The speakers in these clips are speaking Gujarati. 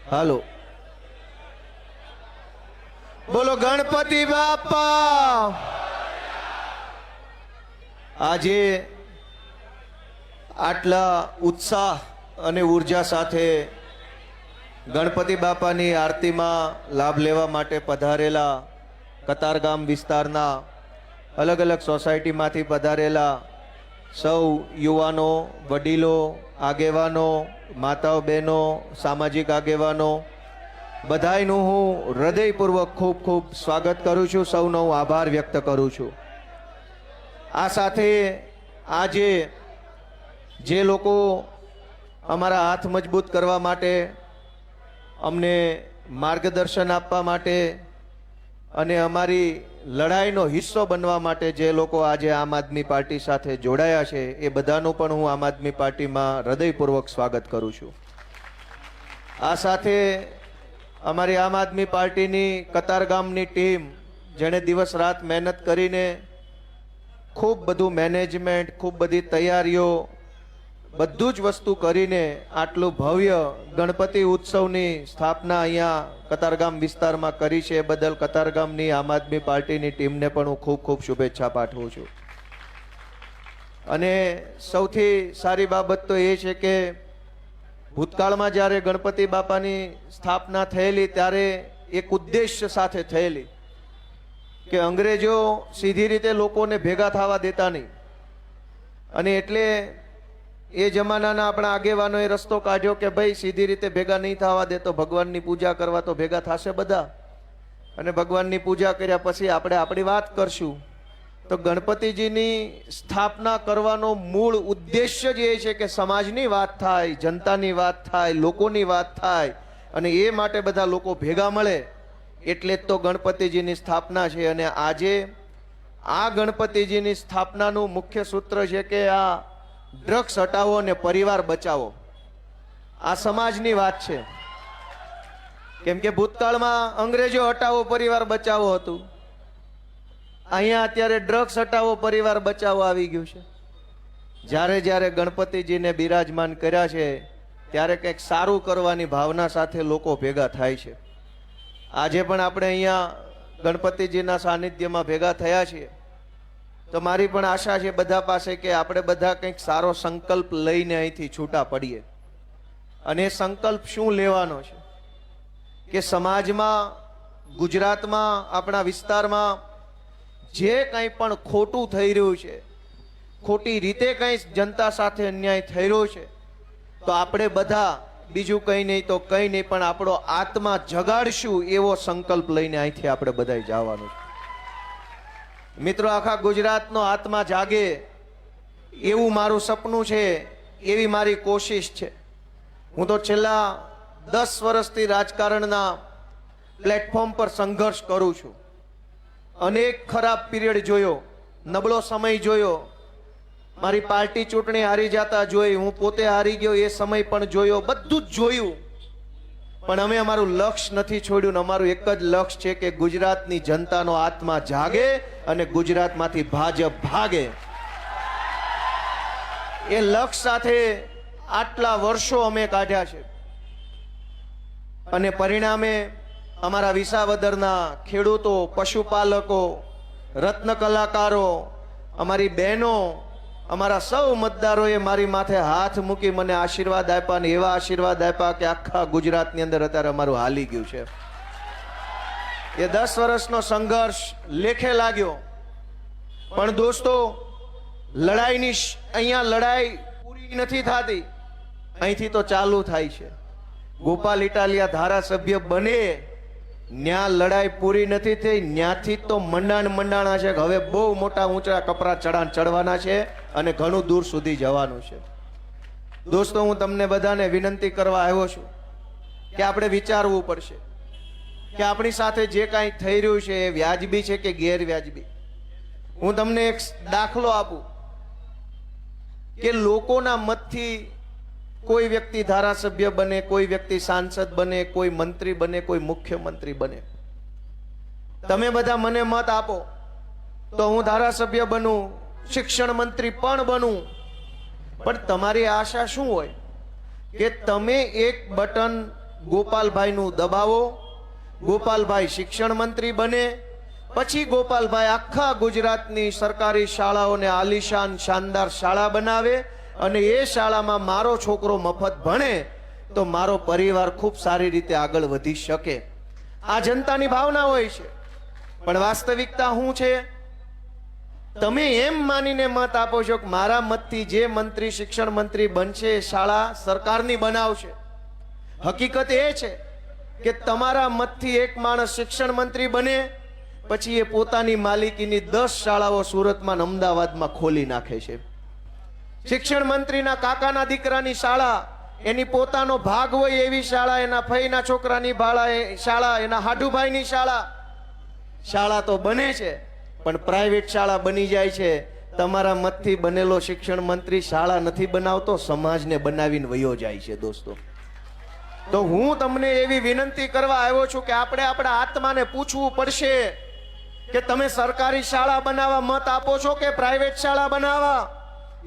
હાલો, બોલો ગણપતિ બાપા। આજે આટલા ઉત્સાહ અને ઉર્જા સાથે ગણપતિ બાપાની આરતીમાં લાભ લેવા માટે પધારેલા કતારગામ વિસ્તારના અલગ અલગ સોસાયટીમાંથી પધારેલા સૌ યુવાનો, વડીલો, આગેવાનો, માતાઓ, બહેનો, સામાજિક આગેવાનો બધાયનું હું હૃદયપૂર્વક ખૂબ ખૂબ સ્વાગત કરું છું, સૌનો હું આભાર વ્યક્ત કરું છું। આ સાથે આજે જે લોકો અમારા હાથ મજબૂત કરવા માટે, અમને માર્ગદર્શન આપવા માટે અને અમારી લડાઈનો હિસ્સો બનવા માટે જે લોકો આજે આમ આદમી પાર્ટી સાથે જોડાયા છે એ બધાનું પણ હું આમ આદમી પાર્ટીમાં હૃદયપૂર્વક સ્વાગત કરું છું। આ સાથે અમારી આમ આદમી પાર્ટીની કતારગામની ટીમ જેણે દિવસ રાત મહેનત કરીને ખૂબ બધું મેનેજમેન્ટ, ખૂબ બધી તૈયારીઓ, બધું જ વસ્તુ કરીને આટલું ભવ્ય ગણપતિ ઉત્સવની સ્થાપના અહીંયા કતારગામ વિસ્તારમાં કરી છે એ બદલ કતારગામની આમ આદમી પાર્ટીની ટીમને પણ હું ખૂબ ખૂબ શુભેચ્છા પાઠવું છું। અને સૌથી સારી બાબત તો એ છે કે ભૂતકાળમાં જ્યારે ગણપતિ બાપાની સ્થાપના થયેલી ત્યારે એક ઉદ્દેશ્ય સાથે થયેલી કે અંગ્રેજો સીધી રીતે લોકોને ભેગા થવા દેતા નહીં, અને એટલે એ જમાનાના આપણા આગેવાનોએ રસ્તો કાઢ્યો કે ભાઈ સીધી રીતે ભેગા નહીં થવા દે તો ભગવાનની પૂજા કરવા તો ભેગા થશે બધા, અને ભગવાનની પૂજા કર્યા પછી આપણે આપણી વાત કરશું। તો ગણપતિજીની સ્થાપના કરવાનો મૂળ ઉદ્દેશ્ય જ એ છે કે સમાજની વાત થાય, જનતાની વાત થાય, લોકોની વાત થાય, અને એ માટે બધા લોકો ભેગા મળે, એટલે જ તો ગણપતિજીની સ્થાપના છે। અને આજે આ ગણપતિજીની સ્થાપનાનું મુખ્ય સૂત્ર છે કે આ ડ્રગ્સ હટાવો અને પરિવાર બચાવો। આ સમાજની વાત છે, કેમ કે ભૂતકાળમાં અંગ્રેજો હટાવો પરિવાર બચાવો હતું, અહીંયા અત્યારે ડ્રગ્સ હટાવો પરિવાર બચાવો આવી ગયું છે। જ્યારે જ્યારે ગણપતિજીને બિરાજમાન કર્યા છે ત્યારે કંઈક સારું કરવાની ભાવના સાથે લોકો ભેગા થાય છે। આજે પણ આપણે અહીંયા ગણપતિજીના સાનિધ્યમાં ભેગા થયા છીએ, તો મારી પણ આશા છે બધા પાસે કે આપણે બધા કંઈક સારો સંકલ્પ લઈને અહીંથી છૂટા પડીએ। અને એ સંકલ્પ શું લેવાનો છે કે સમાજમાં, ગુજરાતમાં, આપણા વિસ્તારમાં જે કંઈ પણ ખોટું થઈ રહ્યું છે, ખોટી રીતે કંઈ જનતા સાથે અન્યાય થઈ રહ્યો છે, તો આપણે બધા બીજું કંઈ નહીં તો કંઈ નહીં પણ આપણો આત્મા જગાડશું એવો સંકલ્પ લઈને અહીંથી આપણે બધાય જવાનું છે। મિત્રો, આખા ગુજરાતનો આત્મા જાગે એવું મારું સપનું છે, એવી મારી કોશિશ છે। હું તો છેલ્લા 10 વર્ષથી રાજકારણના પ્લેટફોર્મ પર સંઘર્ષ કરું છું। અનેક ખરાબ પીરિયડ જોયો, નબળો સમય જોયો, મારી પાર્ટી ચૂંટણી હારી જતા જોઈ, હું પોતે હારી ગયો એ સમય પણ જોયો, બધું જ જોયું, પણ અમે અમારું લક્ષ્ય નથી છોડ્યું। અમારું એક જ લક્ષ્ય છે કે ગુજરાતની જનતાનો આત્મા જાગે અને ગુજરાતમાંથી ભાજપ ભાગે। એ લક્ષ્ય સાથે આટલા વર્ષો અમે કાઢ્યા છે, અને પરિણામે અમારા વિસાવદરના ખેડૂતો, પશુપાલકો, રત્ન કલાકારો, અમારી બહેનો, અમારા સૌ મતદારોએ મારી માથે હાથ મૂકી મને આશીર્વાદ આપ્યા, અને એવા આશીર્વાદ આપ્યા કે આખા ગુજરાતની અંદર અત્યારે અમારું હાલી ગયું છે। એ 10 વર્ષનો સંઘર્ષ લેખે લાગ્યો, પણ દોસ્તો લડાઈની અહીંયા લડાઈ પૂરી નથી થતી, અહીંથી તો ચાલુ થાય છે। ગોપાલ ઇટાલિયા ધારાસભ્ય બને ન્યા લડાઈ પૂરી નથી થઈ, ન્યાથી તો મંડાણા છે, હવે બહુ મોટા ઊંચા કપરા ચડવાના છે અને ઘણું દૂર સુધી જવાનું છે। દોસ્તો, હું તમને બધાને વિનંતી કરવા આવ્યો છું કે આપણે વિચારવું પડશે કે આપણી સાથે જે કાંઈ થઈ રહ્યું છે એ વ્યાજબી છે કે ગેરવ્યાજબી। હું તમને એક દાખલો આપું કે લોકોના મતથી કોઈ વ્યક્તિ ધારાસભ્ય બને, કોઈ વ્યક્તિ સાંસદ બને, કોઈ મંત્રી બને, કોઈ મુખ્યમંત્રી બને। તમે બધા મને મત આપો તો હું ધારાસભ્ય બનું, શિક્ષણ મંત્રી પણ બનું, પણ તમારી આશા શું હોય કે તમે એક બટન ગોપાલભાઈનું દબાવો, ગોપાલભાઈ શિક્ષણ મંત્રી બને, પછી ગોપાલભાઈ આખા ગુજરાતની સરકારી શાળાઓને આલીશાન શાનદાર શાળા બનાવે અને એ શાળામાં મારો છોકરો મફત ભણે તો મારો પરિવાર ખૂબ સારી રીતે આગળ વધી શકે. આ જનતાની ભાવના હોય છે. પણ વાસ્તવિકતા શું છે? તમે એમ માનીને મત આપો છો કે મારા મતથી જે મંત્રી શિક્ષણ મંત્રી બનશે એ શાળા સરકારની બનાવશે. હકીકત એ છે કે તમારા મતથી એક માણસ શિક્ષણ મંત્રી બને, પછી એ પોતાની માલિકીની 10 શાળાઓ સુરતમાં અને અમદાવાદમાં ખોલી નાખે છે. શિક્ષણ મંત્રીના કાકાના દીકરાની શાળા, એની પોતાનો ભાગ હોય એવી શાળા, એના ફઈના છોકરાની શાળા, એના હાડુભાઈની શાળા તો બને છે, પણ પ્રાઇવેટ શાળા બની જાય છે. તમારા મતથી બનેલો શિક્ષણ મંત્રી શાળા નથી બનાવતો, સમાજને બનાવીને વયો જાય છે. દોસ્તો, તો હું તમને એવી વિનંતી કરવા આવ્યો છું કે આપણે આપણા આત્માને પૂછવું પડશે કે તમે સરકારી શાળા બનાવવા મત આપો છો કે પ્રાઇવેટ શાળા બનાવવા?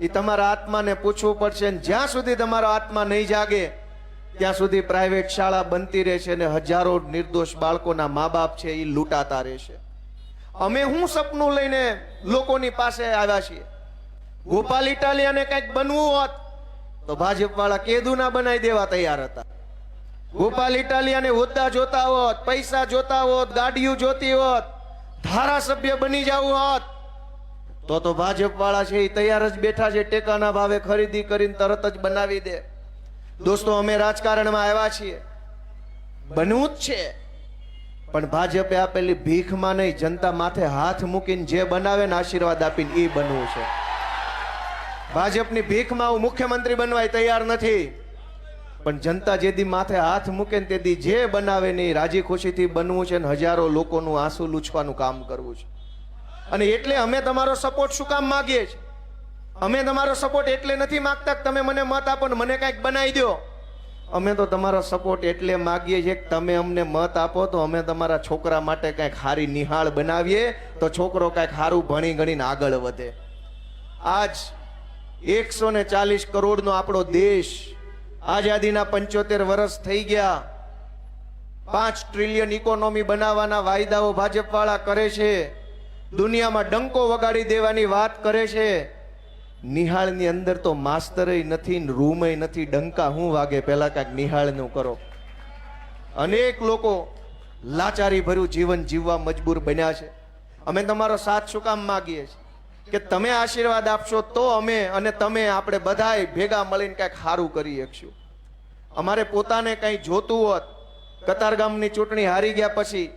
એ તમારા આત્માને પૂછવું પડશે. જ્યાં સુધી તમારો આત્મા નહીં જાગે ત્યાં સુધી પ્રાઇવેટ શાળા બનતી રહેશે અને હજારો નિર્દોષ બાળકોના મા બાપ છે એ લૂંટાતા રહેશે. અમે હું સપનું લઈને લોકોની પાસે આવ્યા છીએ? ગોપાલ ઇટાલિયાને કંઈક બનવું હોત તો ભાજપ વાળા કેદુના બનાવી દેવા તૈયાર હતા. ગોપાલ ઇટાલિયાને હોદ્દા જોતા હોત, પૈસા જોતા હોત, ગાડીઓ જોતી હોત, ધારાસભ્ય બની જવું હોત તો ભાજપ વાળા છે એ તૈયાર જ બેઠા છે. ટેકાના ભાવે ખરીદી કરીને તરત જ બનાવી દે. દોસ્તો, અમે રાજકારણમાં આવ્યા છીએ, બનવું જ છે, પણ ભાજપે આપેલી ભીખમાં નહીં, જનતા માથે હાથ મૂકીને જે બનાવે ને આશીર્વાદ આપીને એ બનવું છે. ભાજપની ભીખમાં હું મુખ્યમંત્રી બનવાય તૈયાર નથી, પણ જનતા જેદી માથે હાથ મૂકે ને તેથી જે બનાવે ને રાજી ખુશીથી બનવું છે ને હજારો લોકોનું આંસુ લૂછવાનું કામ કરવું છે. અને એટલે અમે તમારો સપોર્ટ શું કામ માંગીએ છીએ? અમે તમારો સપોર્ટ એટલે નથી માંગતા કે તમે મને મત આપો ને મને કંઈક બનાવી દો. અમે તો તમારો સપોર્ટ એટલે માંગીએ છીએ કે તમે અમને મત આપો તો અમે તમારા છોકરા માટે કંઈક સારી નિહાળ બનાવીએ તો છોકરો કંઈક સારું ભણી ગણીને આગળ વધે. આજ 140 કરોડનો આપણો દેશ, આઝાદીના 75 વર્ષ થઈ ગયા. 5 ટ્રિલિયન ઇકોનોમી બનાવવાના વાયદાઓ ભાજપ વાળા કરે છે. દુનિયામાં ડંકો વગાડી દેવાની વાત કરે છે. નિહાળની અંદર તો માસ્તરય નથી, રૂમય નથી, ડંકા શું વાગે? પહેલા કાંઈક નિહાળનું કરો. અનેક લોકો લાચારી ભર્યું જીવન જીવવા મજબૂર બન્યા છે. અમે તમારો સાથ શું કામ માગીએ છીએ કે તમે આશીર્વાદ આપશો તો અમે અને તમે આપણે બધાય ભેગા મળીને કંઈક સારું કરી શકશું. અમારે પોતાને કંઈ જોતું હોત, કતારગામની ચૂંટણી હારી ગયા પછી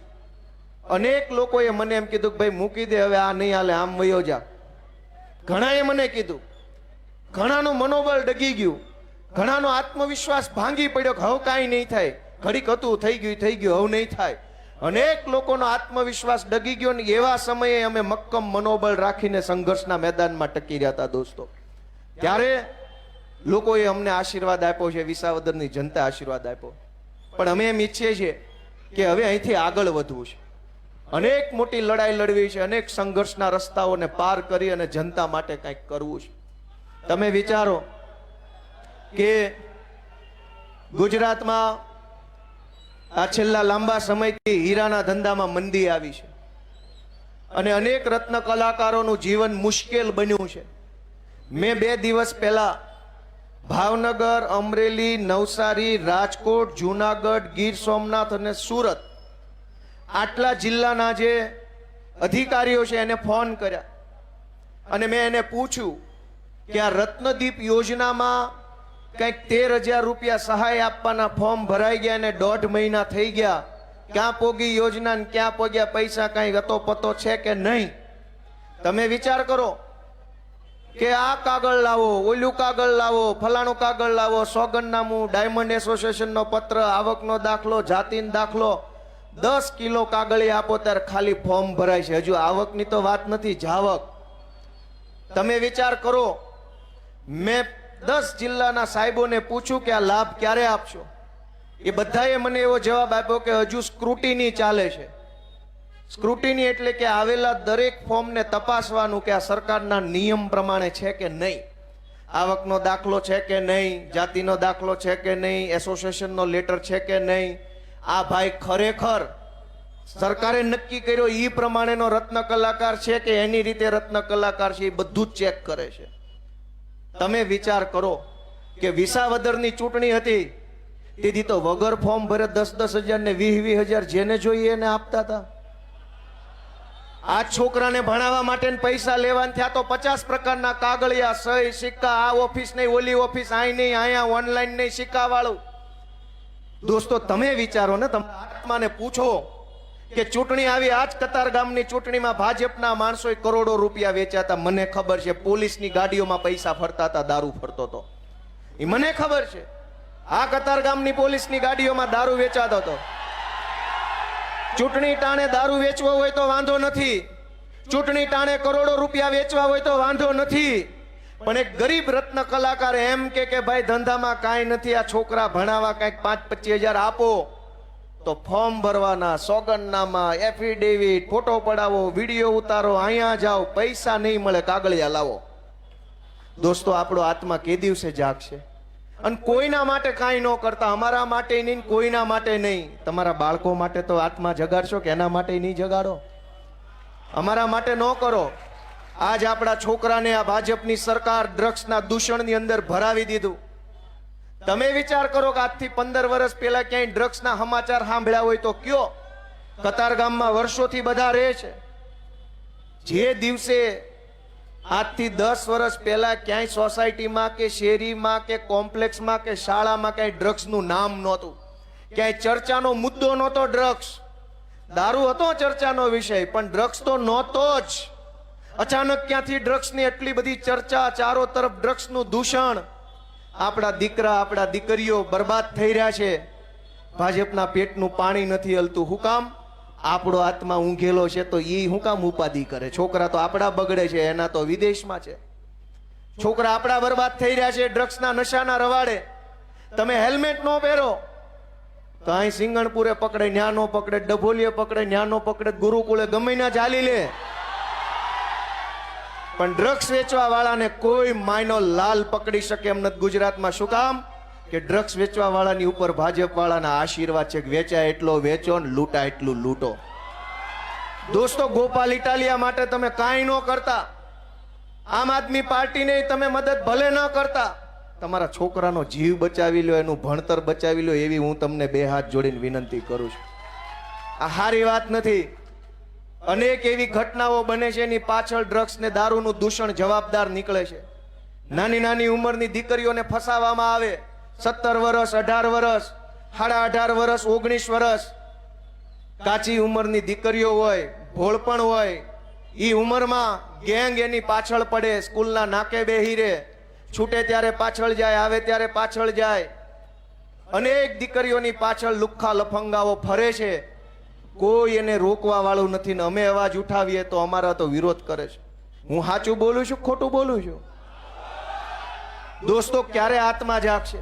અનેક લોકોએ મને એમ કીધું કે ભાઈ મૂકી દે, હવે આ નહીં હાલે, આમ વયો જા. ઘણાએ મને કીધું, ઘણાનું મનોબળ ડગી ગયું, ઘણાનો આત્મવિશ્વાસ ભાંગી પડ્યો કે હવે કાંઈ નહીં થાય, ઘડીક હતું થઈ ગયું હવે નહીં થાય. અનેક લોકોનો આત્મવિશ્વાસ ડગી ગયો ને એવા સમયે અમે મક્કમ મનોબળ રાખીને સંઘર્ષના મેદાનમાં ટકી રહ્યા હતા. દોસ્તો, ત્યારે લોકોએ અમને આશીર્વાદ આપ્યો છે, વિસાવદરની જનતા આશીર્વાદ આપ્યો. પણ અમે એમ ઈચ્છીએ છીએ કે હવે અહીંથી આગળ વધવું છે, અનેક મોટી લડાઈ લડવી છે, અનેક સંઘર્ષના રસ્તાઓને પાર કરી અને જનતા માટે કંઈક કરવું છે. તમે વિચારો કે ગુજરાતમાં આ છેલ્લા લાંબા સમયથી હીરાના ધંધામાં મંદી આવી છે અને અનેક રત્ન કલાકારોનું જીવન મુશ્કેલ બન્યું છે. મેં 2 દિવસ પહેલા ભાવનગર, અમરેલી, નવસારી, રાજકોટ, જુનાગઢ, ગીર સોમનાથ અને સુરત આટલા જિલ્લાના જે અધિકારીઓ છે એને ફોન કર્યા અને મેં એને પૂછ્યું કે આ રત્નદીપ યોજનામાં કંઈક 13,000 રૂપિયા સહાય આપવાના ફોર્મ ભરાઈ ગયા અને 1.5 મહિના થઈ ગયા. ક્યાં પોગી યોજના ને ક્યાં પોગ્યા પૈસા? કાંઈ ગતો પતો છે કે નહીં? તમે વિચાર કરો કે આ કાગળ લાવો, ઓલું કાગળ લાવો, ફલાણું કાગળ લાવો, સોગંદનામું, ડાયમંડ એસોસિએશનનો પત્ર, આવકનો દાખલો, જાતિનો દાખલો, 10 કિલો કાગળી આપો ત્યારે ખાલી ફોર્મ ભરાય છે. હજુ આવકની તો વાત નથી, જાવક. તમે વિચાર કરો, મેં 10 જિલ્લાના સાહેબોને પૂછ્યું કે આ લાભ ક્યારે આપશો? એ બધાએ મને એવો જવાબ આપ્યો કે હજુ સ્ક્રુટિની ચાલે છે. સ્ક્રુટિની એટલે કે આવેલા દરેક ફોર્મને તપાસવાનું કે આ સરકારના નિયમ પ્રમાણે છે કે નહીં. આવકનો દાખલો છે કે નહીં, જાતિનો દાખલો છે કે નહીં, એસોસિએશનનો લેટર છે કે નહીં. આ ભાઈ ખરેખર સરકારે નક્કી કર્યો એ પ્રમાણેનો રત્ન કલાકાર છે કે એની રીતે રત્ન કલાકાર છે, એ બધું જ ચેક કરે છે. તમે વિચાર કરો કે વિસાવદરની ચૂંટણી હતી તેથી તો વગર ફોર્મ ભરે 10,000 ને 20,000 જેને જોઈએ એને આપતા હતા. આ છોકરાને ભણાવવા માટે પૈસા લેવાના થયા તો 50 પ્રકારના કાગળિયા, સહી, સિક્કા, આ ઓફિસ નહીં, ઓલી ઓફિસ, અહીં નહીં, અહીંયા ઓનલાઈન નહીં, સિક્કા વાળું. દોસ્તો તમે વિચારો ને, તમારા આત્માને પૂછો કે ચૂંટણી આવી, આજ કતારગામની ચૂંટણીમાં ભાજપના માણસોએ કરોડો રૂપિયા વેચ્યા હતા. મને ખબર છે પોલીસની ગાડીઓમાં પૈસા ફરતા હતા, દારૂ ફરતો હતો, એ મને ખબર છે. આ કતારગામની પોલીસની ગાડીઓમાં દારૂ વેચાતો હતો. ચૂંટણી ટાણે દારૂ વેચવો હોય તો વાંધો નથી, ચૂંટણી ટાણે કરોડો રૂપિયા વેચવા હોય તો વાંધો નથી, પણ એક ગરીબ રત્ન કલાકાર એમ કે ભાઈ ધંધામાં કાંઈ નથી, આ છોકરા ભણાવવા કંઈક 5-25 હજાર આપો, તો ફોર્મ ભરવાના, સોગંદનામા, એફિડેવિટ, ફોટો પડાવો, વિડીયો ઉતારો, અહીંયા જાઓ, પૈસા નહીં મળે, કાગળિયા લાવો. દોસ્તો આપણો આત્મા કે દિવસે જાગશે? અને કોઈના માટે કાંઈ ન કરતા, અમારા માટે નહીં, કોઈના માટે નહીં. તમારા બાળકો માટે તો આત્મા જગાડશો કે એના માટે નહીં જગાડો? અમારા માટે ન કરો. આજ આપણા છોકરાને આ ભાજપની સરકાર ડ્રગ્સના દૂષણની અંદર ભરાવી દીધું. તમે વિચાર કરો કે આજથી 15 વર્ષ પહેલા ક્યાંય ડ્રગ્સના સમાચાર સાંભળ્યા હોય તો કયો? કતારગામમાં વર્ષોથી બધા રહે છે. જે દિવસે આજથી 10 વર્ષ પહેલા ક્યાંય સોસાયટીમાં કે શેરીમાં કે કોમ્પ્લેક્સમાં કે શાળામાં ક્યાંય ડ્રગ્સનું નામ નહોતું, ક્યાંય ચર્ચાનો મુદ્દો નહોતો ડ્રગ્સ. દારૂ હતો ચર્ચાનો વિષય, પણ ડ્રગ્સ તો નહોતો જ. અચાનક ક્યાંથી ડ્રગ્સની એટલી બધી ચર્ચા, ચારો તરફ ડ્રગ્સનું દૂષણ. આપણા દીકરા, આપણા દીકરીઓ બરબાદ થઈ રહ્યા છે. ભાજપના પેટનું પાણી નથી હલતું. શું કામ? આપણો આત્મા ઊંઘેલો છે તો એ શું કામ ઉપાધિ કરે? છોકરા તો આપણા બગડે છે, એના તો વિદેશમાં છે. છોકરા આપણા બરબાદ થઈ રહ્યા છે ડ્રગ્સના નશાના રવાડે. તમે હેલ્મેટ ન પહેરો તો અહીં સિંગણપુરે પકડે, ન્યા નો પકડે, ડભોલીએ પકડે, ન્યા નો પકડે, ગુરુકુળે ગમે ના ચાલી લે. પણ ડ્રગ્સ વેચવા વાળાને કોઈ માયનો લાલ પકડી શકે એમ નથી ગુજરાતમાં. શું કામ? કે ડ્રગ્સ વેચવા વાળાની ઉપર ભાજપ વાળાના આશીર્વાદ છે કે વેચાય એટલો વેચો ને લૂંટાય એટલું લૂંટો. દોસ્તો ગોપાલ ઇટાલિયા માટે તમે કાંઈ ન કરતા, આમ આદમી પાર્ટીને તમે મદદ ભલે ન કરતા, તમારા છોકરાનો જીવ બચાવી લો, એનું ભણતર બચાવી લો, એવી હું તમને 2 હાથ જોડીને વિનંતી કરું છું. આ સારી વાત નથી. અનેક એવી ઘટનાઓ બને છે, એની પાછળ ડ્રગ્સ ને દારૂનું દૂષણ જવાબદાર નીકળે છે. નાની નાની ઉંમરની દીકરીઓને ફસાવવામાં આવે. 17 વર્ષ, 18 વર્ષ, 18.5 વર્ષ, 19 વર્ષ કાચી ઉંમરની દીકરીઓ હોય, ભોળપણ હોય, એ ઉંમરમાં ગેંગ એની પાછળ પડે. સ્કૂલના નાકે બેહી રહે, છૂટે ત્યારે પાછળ જાય, આવે ત્યારે પાછળ જાય. અનેક દીકરીઓની પાછળ લુખ્ખા લફંગાઓ ફરે છે. કોઈ એને રોકવા વાળું નથી ને અમે અવાજ ઉઠાવીએ તો અમારા તો વિરોધ કરે છે. હું સાચું બોલું છું, ખોટું બોલું છું? દોસ્તો ક્યારે આત્મા જાગશે?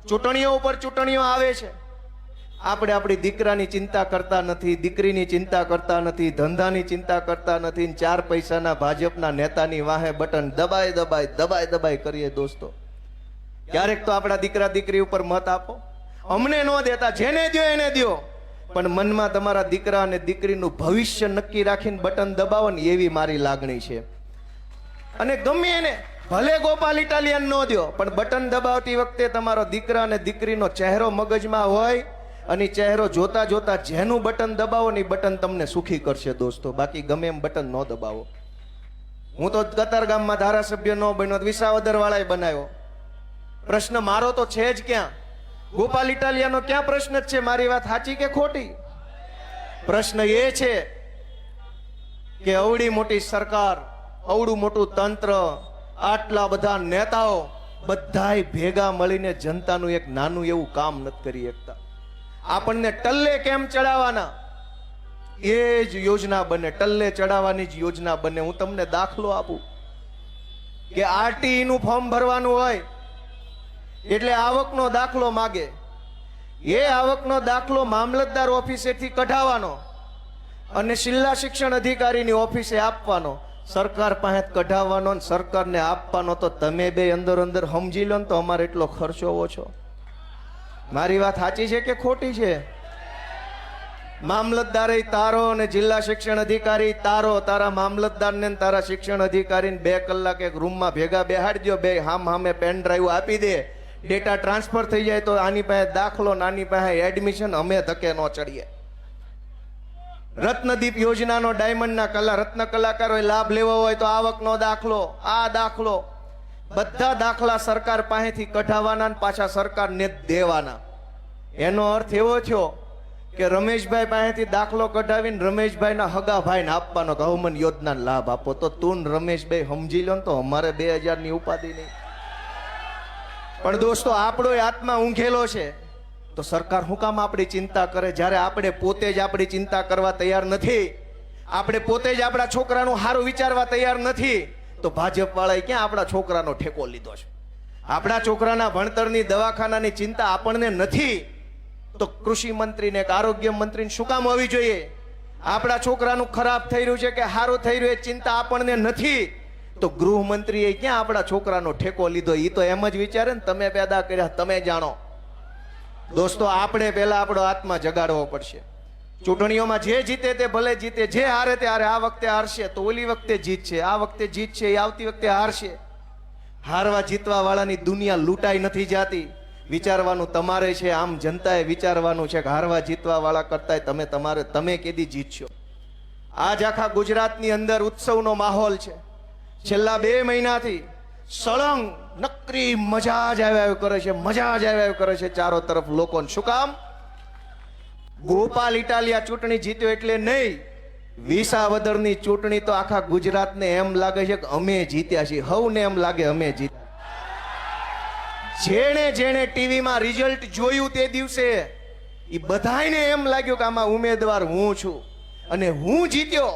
ચૂંટણીઓ ઉપર ચૂંટણીઓ આવે છે, આપણે આપણી દીકરાની ચિંતા કરતા નથી, દીકરીની ચિંતા કરતા નથી, ધંધાની ચિંતા કરતા નથી. 4 પૈસાના ભાજપના નેતાની વાહે બટન દબાઈ કરીએ. દોસ્તો ક્યારેક તો આપણા દીકરા દીકરી ઉપર મત આપો. અમને ન દેતા, જેને દો એને દો, પણ મનમાં તમારા દીકરા અને દીકરીનું ભવિષ્ય નક્કી રાખીને બટન દબાવો ને, એવી મારી લાગણી છે. અને ગમે એને, ભલે ગોપાલ ઇટાલિયન ન દો, પણ બટન દબાવતી વખતે તમારો દીકરા અને દીકરીનો ચહેરો મગજમાં હોય, અને ચહેરો જોતા જોતા જેનું બટન દબાવો ને એ બટન તમને સુખી કરશે. દોસ્તો બાકી ગમે એમ બટન ન દબાવો. હું તો કતારગામમાં ધારાસભ્ય ન બન્યો, વિસાવદર વાળાએ બનાવ્યો. પ્રશ્ન મારો તો છે જ ક્યાં? ગોપાલ ઇટાલિયાનો ક્યાં પ્રશ્ન જ છે? મારી વાત સાચી કે ખોટી? પ્રશ્ન એ છે કે અવડી મોટી સરકાર, અવડું મોટું તંત્ર, આટલા બધા નેતાઓ બધાય ભેગા મળીને જનતાનું એક નાનું એવું કામ નથી કરી શકતા. આપણને ટલ્લે કેમ ચડાવવાના એ જ યોજના બને, ટલ્લે ચડાવવાની જ યોજના બને. હું તમને દાખલો આપું કે આરટીઈ નું ફોર્મ ભરવાનું હોય એટલે આવકનો દાખલો માગે. એ આવકનો દાખલો મામલતદાર ઓફિસેથી કઢાવવાનો અને જિલ્લા શિક્ષણ અધિકારીની ઓફિસે આપવાનો. સરકાર પાસે કઢાવવાનો ને સરકારને આપવાનો, તો તમે બે અંદર અંદર સમજી લો ને તો અમારે એટલો ખર્ચો ઓછો. મારી વાત સાચી છે કે ખોટી છે? મામલતદારે તારો અને જિલ્લા શિક્ષણ અધિકારી તારો, તારા મામલતદારને ને તારા શિક્ષણ અધિકારીને 2 કલાક એક રૂમમાં ભેગા બેહાડી દો, બે હામે પેન ડ્રાઈવ આપી દે, ડેટા ટ્રાન્સફર થઈ જાય તો આની પાસે દાખલો, નાની પાસે એડમિશન, અમે ધકે ન ચડીએ. રત્નદીપ યોજનાનો ડાયમંડના રત્ન કલાકારોએ લાભ લેવો હોય તો આવકનો દાખલો, આ દાખલો, બધા દાખલા સરકાર પાસેથી કઢાવવાના ને પાછા સરકારને દેવાના. એનો અર્થ એવો થયો કે રમેશભાઈ પાસેથી દાખલો કઢાવીને રમેશભાઈના હગા ભાઈને આપવાનો કે હવમન યોજનાનો લાભ આપો. તો તું રમેશભાઈ સમજી લો ને તો અમારે 2000 ની ઉપાધિ નહીં. પણ દોસ્તો, આપણો આત્મા ઊંઘેલો છે તો સરકાર શું કામ આપણી ચિંતા કરે, જ્યારે આપણે પોતે જ આપણી ચિંતા કરવા તૈયાર નથી, આપણે પોતે જ આપણા છોકરાનું સારું વિચારવા તૈયાર નથી, તો ભાજપ વાળાએ ક્યાં આપણા છોકરાનો ઠેકો લીધો છે? આપણા છોકરાના ભણતરની, દવાખાનાની ચિંતા આપણને નથી, તો કૃષિ મંત્રીને કે આરોગ્ય મંત્રીને શું કામ હોવી જોઈએ? આપણા છોકરાનું ખરાબ થઈ રહ્યું છે કે સારું થઈ રહ્યું એ ચિંતા આપણને નથી, તો ગૃહમંત્રીએ ક્યાં આપણા છોકરાનો ઠેકો લીધો? એ તો એમ જ વિચારે ને તમે પેદા કર્યા તમે જાણો. દોસ્તો, આપણે પહેલા આપણો આત્મા જગાડવો પડશે. ચૂંટણીઓમાં જે જીતે તે ભલે જીતે, જે હારે તે હારે. આ વખતે હારશે તો ઓલી વખતે જીતશે, આ વખતે જીતશે એ આવતી વખતે હારશે. હારવા જીતવા વાળાની દુનિયા લૂંટાઈ નથી જાતી. વિચારવાનું તમારે છે, આમ જનતાએ વિચારવાનું છે કે હારવા જીતવા વાળા કરતા તમે કેદી જીતશો. આજ આખા ગુજરાતની અંદર ઉત્સવનો માહોલ છે. છેલ્લા 2 મહિનાથી સળંગ નકરી મજા જ આવ્યા કરે છે, મજા જ આવ્યા કરે છે ચારો તરફ લોકોને. શું કામ? ગોપાલ ઇટાલિયા ચૂંટણી જીત્યો એટલે નહીં, વિસાવદરની ચૂંટણી તો આખા ગુજરાતને એમ લાગે છે કે અમે જીત્યા છીએ. હવને એમ લાગે અમે જીત્યા. જેણે ટીવીમાં રિઝલ્ટ જોયું તે દિવસે એ બધાને એમ લાગ્યું કે આમાં ઉમેદવાર હું છું અને હું જીત્યો,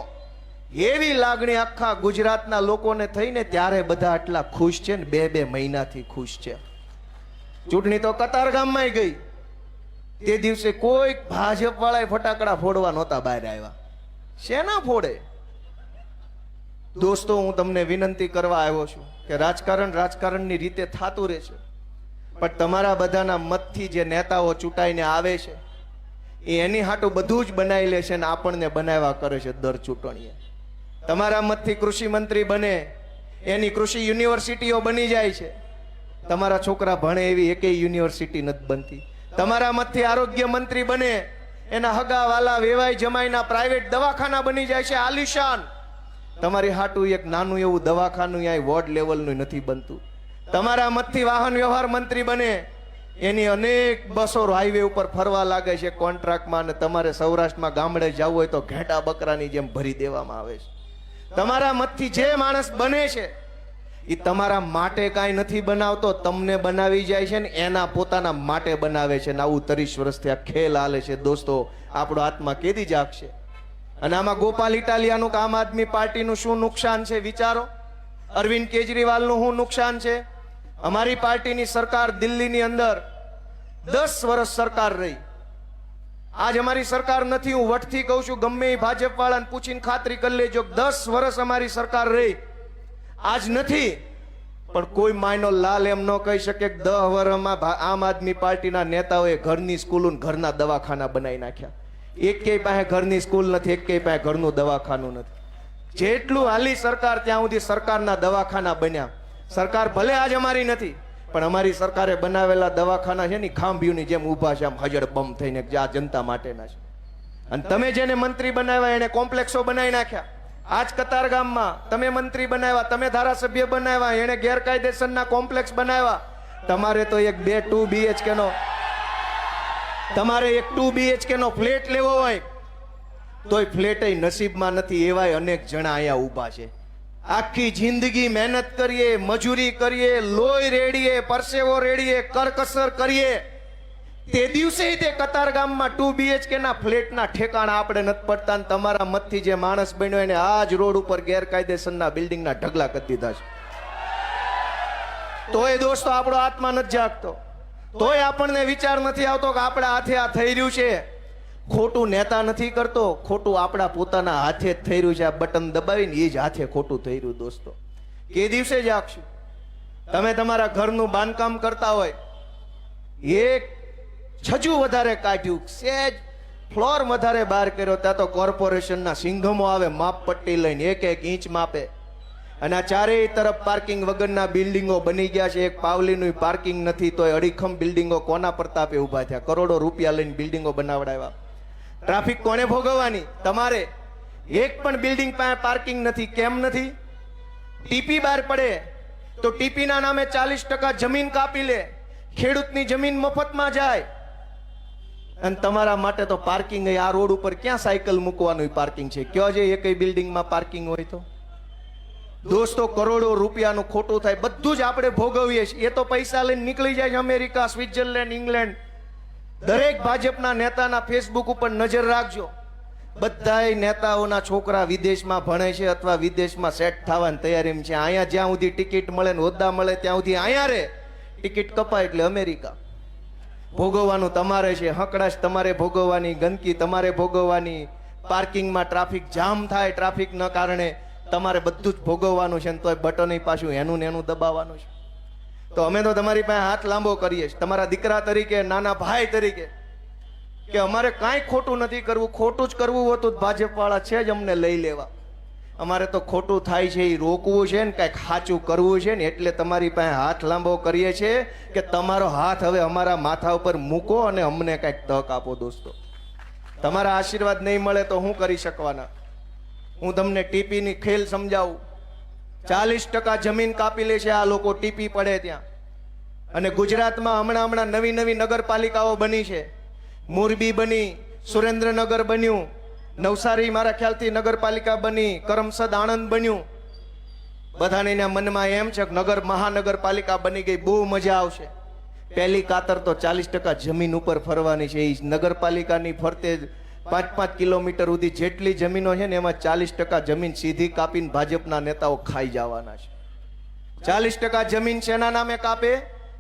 એવી લાગણી આખા ગુજરાતના લોકોને થઈને ત્યારે બધા આટલા ખુશ છે ને 2 મહિનાથી ખુશ છે. ચૂંટણી તો કતારગામમાં ગઈ, તે દિવસે કોઈ ભાજપ વાળાએ ફટાકડા ફોડવા નહોતા બહાર આવ્યા. શેના ફોડે? દોસ્તો, હું તમને વિનંતી કરવા આવ્યો છું કે રાજકારણની રીતે થતું રહેશે, પણ તમારા બધાના મતથી જે નેતાઓ ચૂંટાઈને આવે છે એ એની હાટું બધું જ બનાવી લે છે ને આપણને બનાવ્યા કરે છે દર ચૂંટણીએ. તમારા મતથી કૃષિ મંત્રી બને, એની કૃષિ યુનિવર્સિટીઓ બની જાય છે. તમારા છોકરા ભણે એવી એકેય યુનિવર્સિટી નથી બનતી. તમારા મતથી આરોગ્ય મંત્રી બને, એના હગા વાલા વેવાઈ જમાઈના પ્રાઇવેટ દવાખાના બની જાય છે આલિશાન. તમારી હાટું એક નાનું એવું દવાખાનું અહીં વોર્ડ લેવલનું નથી બનતું. તમારા મતથી વાહન વ્યવહાર મંત્રી બને, એની અનેક બસો હાઈવે ઉપર ફરવા લાગે છે કોન્ટ્રાક્ટમાં, અને તમારે સૌરાષ્ટ્રમાં ગામડે જવું હોય તો ઘેટા બકરાની જેમ ભરી દેવામાં આવે છે. તમારા મતથી જે માણસ બને છે એ તમારા માટે કાંઈ નથી બનાવતો, તમને બનાવી જાય છે ને એના પોતાના માટે બનાવે છે. ને આવું 30 વર્ષથી આ ખેલ હાલે છે. દોસ્તો, આપણો આત્મા કેદી જાગશે? અને આમાં ગોપાલ ઇટાલિયાનું આમ આદમી પાર્ટીનું શું નુકસાન છે વિચારો. અરવિંદ કેજરીવાલનું શું નુકસાન છે? અમારી પાર્ટીની સરકાર દિલ્હીની અંદર 10 વર્ષ સરકાર રહી. આજ અમારી સરકાર નથી. હું વટથી કહું છું, ગમે એ ભાજપ વાળાને પૂછીને ખાતરી કરી લેજો, 10 વર્ષ અમારી સરકાર રહી. આજ નથી, પણ કોઈ માયનો લાલ એમ ન કહી શકે કે 10 વર્ષમાં આમ આદમી પાર્ટીના નેતાઓએ ઘરની સ્કૂલો, ઘરના દવાખાના બનાવી નાખ્યા. એકેય પાસે ઘરની સ્કૂલ નથી, એકેય પાસે ઘરનું દવાખાનું નથી. જેટલું હાલી સરકાર ત્યાં સુધી સરકારના દવાખાના બન્યા. સરકાર ભલે આજ અમારી નથી, પણ અમારી સરકારે બનાવેલા દવાખાના છે ને ખાંભીઓની જેમ ઊભા છે, આમ હજડ બમ થઈને, જે આ જનતા માટેના છે. અને તમે જેને મંત્રી બનાવ્યા એને કોમ્પ્લેક્સો બનાવી નાખ્યા. આજ કતારગામમાં તમે મંત્રી બનાવ્યા, તમે ધારાસભ્ય બનાવ્યા, એને ગેરકાયદેસરના કોમ્પ્લેક્સ બનાવ્યા. તમારે તો એક 2 BHK નો તમારે એક 2 BHK નો ફ્લેટ લેવો હોય તોય ફ્લેટ નસીબમાં નથી. એવાય અનેક જણા અહીંયા ઊભા છે. આખી જિંદગી મહેનત કરીએ, મજૂરી કરીએ, લોહી રેડીએ, પરસેવો રેડીએ, કરકસર કરીએ, તે દિવસે તે કતારગામમાં 2 BHK ના ફ્લેટના ઠેકાણા આપણે નથી પડતા. ને તમારા મતથી જે માણસ બન્યો એને આજ રોડ ઉપર ગેરકાયદેસરના બિલ્ડિંગના ઢગલા કરી દીધા છે. તોય દોસ્તો આપણો આત્મા નથી જાગતો, તોય આપણને વિચાર નથી આવતો કે આપણે હાથે આ થઈ રહ્યું છે. ખોટું નેતા નથી કરતો, ખોટું આપણા પોતાના હાથે જ થઈ રહ્યું છે. આ બટન દબાવીને એ જ હાથે ખોટું થઈ રહ્યું. દોસ્તો, કે દિવસે જાગશું? તમે તમારા ઘરનું બાંધકામ કરતા હોય, એક છજુ વધારે કાઢ્યું, સેજ ફ્લોર વધારે બહાર કર્યો, ત્યાં તો કોર્પોરેશનના સિંઘમો આવે માપ પટ્ટી લઈને, એક એક ઇંચ માપે. અને આ ચારેય તરફ પાર્કિંગ વગરના બિલ્ડિંગો બની ગયા છે. એક પાવલીનું પાર્કિંગ નથી, તોય અડીખમ બિલ્ડિંગો કોના પ્રતાપે ઊભા થયા. કરોડો રૂપિયા લઈને બિલ્ડિંગો બનાવડાવ્યા. ટ્રાફિક કોને ભોગવવાની? તમારે. એક પણ બિલ્ડિંગ પાસે પાર્કિંગ નથી. કેમ નથી? ટીપી બહાર પડે તો ટીપીના નામે 40% જમીન કાપી લે. ખેડૂતની જમીન મફતમાં જાય. અને તમારા માટે તો પાર્કિંગ, આ રોડ ઉપર ક્યાં સાયકલ મૂકવાનું પાર્કિંગ છે? કયો છે એકય બિલ્ડિંગમાં પાર્કિંગ હોય તો? દોસ્તો, કરોડો રૂપિયાનું ખોટું થાય. બધું જ આપણે ભોગવીએ છીએ. એ તો પૈસા લઈને નીકળી જાય છે અમેરિકા, સ્વિટ્ઝરલેન્ડ, ઇંગ્લેન્ડ. દરેક ભાજપના નેતાના ફેસબુક ઉપર નજર રાખજો. બધાય નેતાઓના છોકરા વિદેશમાં ભણે છે અથવા વિદેશમાં સેટ થવાની તૈયારીમાં છે. અહીંયા જ્યાં સુધી ટિકિટ મળે ને હોદ્દા મળે ત્યાં સુધી અહીંયા રે. ટિકિટ કપાય એટલે અમેરિકા. ભોગવવાનું તમારે છે. હકડાશ તમારે ભોગવવાની, ગંદકી તમારે ભોગવવાની, પાર્કિંગમાં ટ્રાફિક જામ થાય ટ્રાફિકના કારણે તમારે બધું જ ભોગવવાનું છે. તોય બટન પાછું એનું ને એનું દબાવવાનું છે. તો અમે તો તમારી પાસે હાથ લાંબો કરીએ છીએ, તમારા દીકરા તરીકે, નાના ભાઈ તરીકે, કે અમારે કાંઈ ખોટું નથી કરવું. ખોટું જ કરવું હોતું ભાજપ વાળા છે જ અમને લઈ લેવા. અમારે તો ખોટું થાય છે એ રોકવું છે ને કાંઈક સાચું કરવું છે ને, એટલે તમારી પાસે હાથ લાંબો કરીએ છીએ કે તમારો હાથ હવે અમારા માથા ઉપર મૂકો અને અમને કાંઈક તક આપો. દોસ્તો, તમારા આશીર્વાદ નહીં મળે તો હું કરી શકવાના? હું તમને ટીપીની ખેલ સમજાવું. 40% જમીન કાપી લે છે આ લોકો ટીપી પડે ત્યાં. અને ગુજરાતમાં હમણાં નવી નગરપાલિકાઓ બની છે. મોરબી બની, સુરેન્દ્રનગર બન્યું, નવસારી મારા ખ્યાલથી નગરપાલિકા બની, કરમસદ આણંદ બન્યું. બધાને મનમાં એમ છે કે મહાનગરપાલિકા બની ગઈ, બહુ મજા આવશે. પહેલી કાતર તો 40% જમીન ઉપર ફરવાની છે. એ નગરપાલિકાની ફરતે 5-5 કિલોમીટર સુધી જેટલી જમીનો છે ને એમાં 40% જમીન સીધી કાપીને ભાજપના નેતાઓ ખાઈ જવાના છે. 40% જમીન શેના નામે કાપે?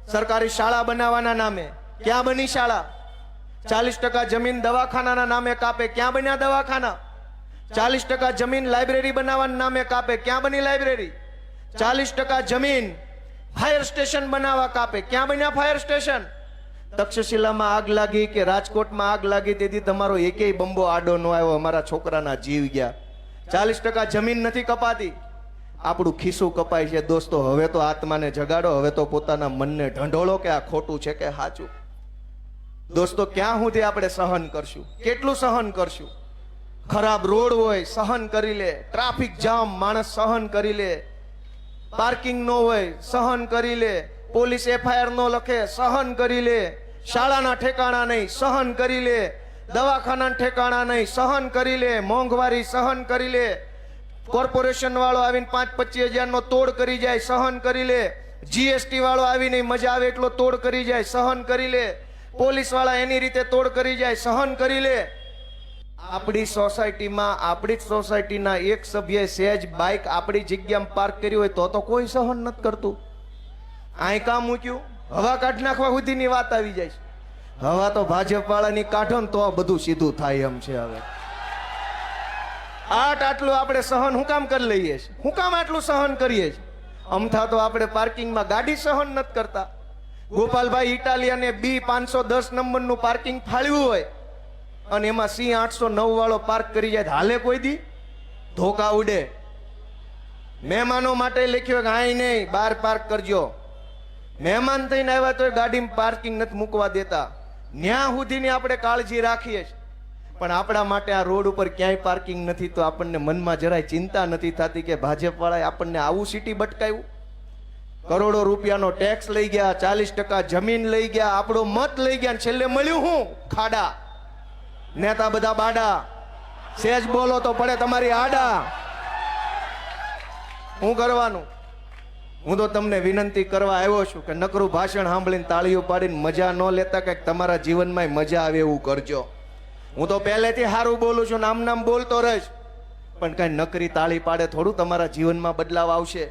સરકારી શાળા બનાવવાના નામે. ક્યાં બની શાળા? 40% જમીન દવાખાનાના નામે કાપે. ક્યાં બન્યા દવાખાના? 40% જમીન લાઇબ્રેરી બનાવવાના નામે કાપે. ક્યાં બની લાઇબ્રેરી? 40% જમીન ફાયર સ્ટેશન બનાવવા કાપે. ક્યાં બન્યા ફાયર સ્ટેશન? તક્ષશિલામાં આગ લાગી કે રાજકોટમાં આગ લાગી તેથી તમારો એકેય બંબો આડો ન આવ્યો, અમારા છોકરાના જીવ ગયા. 40% જમીન નથી કપાતી. આપણું ખિસ્સું કપાય છે. દોસ્તો, હવે તો આત્માને જગાડો, હવે તો પોતાના મનને ઢંઢોળો કે આ ખોટું છે કે સાચું. દોસ્તો, ક્યાં સુધી આપણે સહન કરશું? કેટલું સહન કરશું? ખરાબ રોડ હોય સહન કરી લે, ટ્રાફિક જામ માણસ સહન કરી લે, પાર્કિંગ નો હોય સહન કરી લે, પોલીસ FIR નો લખે સહન કરી લે, શાળાના ઠેકાણા નહીં સહન કરી લે, દવાખાના ઠેકાણા નહીં સહન કરી લે, મોંઘવારી સહન કરી લે, કોર્પોરેશન વાળો આવીને 5-25 હજારનો તોડ કરી જાય સહન કરી લે, GST વાળો આવીને મજા આવે એટલો તોડ કરી જાય સહન કરી લે, પોલીસ વાળા એની રીતે તોડ કરી જાય સહન કરી લે. આપણી સોસાયટીમાં આપણી જ સોસાયટીના એક સભ્યએ સહેજ બાઇક આપણી જગ્યામાં પાર્ક કરી હોય તો કોઈ સહન નથી કરતું. આય કામ મૂક્યું, હવા કાઢ નાખવા સુધીની વાત આવી જાય છે. હવા તો ભાજપ વાળાની કાઢો ને તો બધું સીધું થાય એમ છે. હવે આટલું આપણે સહન હું કામ કરી લઈએ છીએ? હું કામ આટલું સહન કરીએ છીએ? અમથા તો આપણે પાર્કિંગમાં ગાડી સહન નથી કરતા. ગોપાલભાઈ ઇટાલિયાને B510 નંબરનું પાર્કિંગ ફાળવ્યું હોય અને એમાં C809 વાળો પાર્ક કરી જાય હાલે કોઈ દી? ધોકા ઉડે. મહેમાનો માટે લખ્યું કે આય નહીં બહાર પાર્ક કરજો. મહેમાન થઈને આવ્યા તો ગાડીમાં પાર્કિંગ નથી મૂકવા દેતા. ન્યા સુધીની આપણે કાળજી રાખીએ છીએ, પણ આપણા માટે આ રોડ ઉપર ક્યાંય પાર્કિંગ નથી. તો આપણને મનમાં જરાય ચિંતા નથી થતી કે ભાજપ વાળાએ આપણને આવું સિટી બટકાયું. કરોડો રૂપિયાનો ટેક્સ લઈ ગયા, 40% જમીન લઈ ગયા, આપણો મત લઈ ગયા, છેલ્લે મળ્યું હું? ખાડા. નેતા બધા બાડા, સેજ બોલો તો પડે તમારી આડા. હું કરવાનું? હું તો તમને વિનંતી કરવા આવ્યો છું કે નકરું ભાષણ સાંભળીને તાળીઓ પાડીને મજા ન લેતા, કંઈક તમારા જીવનમાં મજા આવે એવું કરજો. હું તો પહેલેથી સારું બોલું છું, નામ બોલતો રહીશ, પણ કઈ નકરી તાળી પાડે થોડું તમારા જીવનમાં બદલાવ આવશે.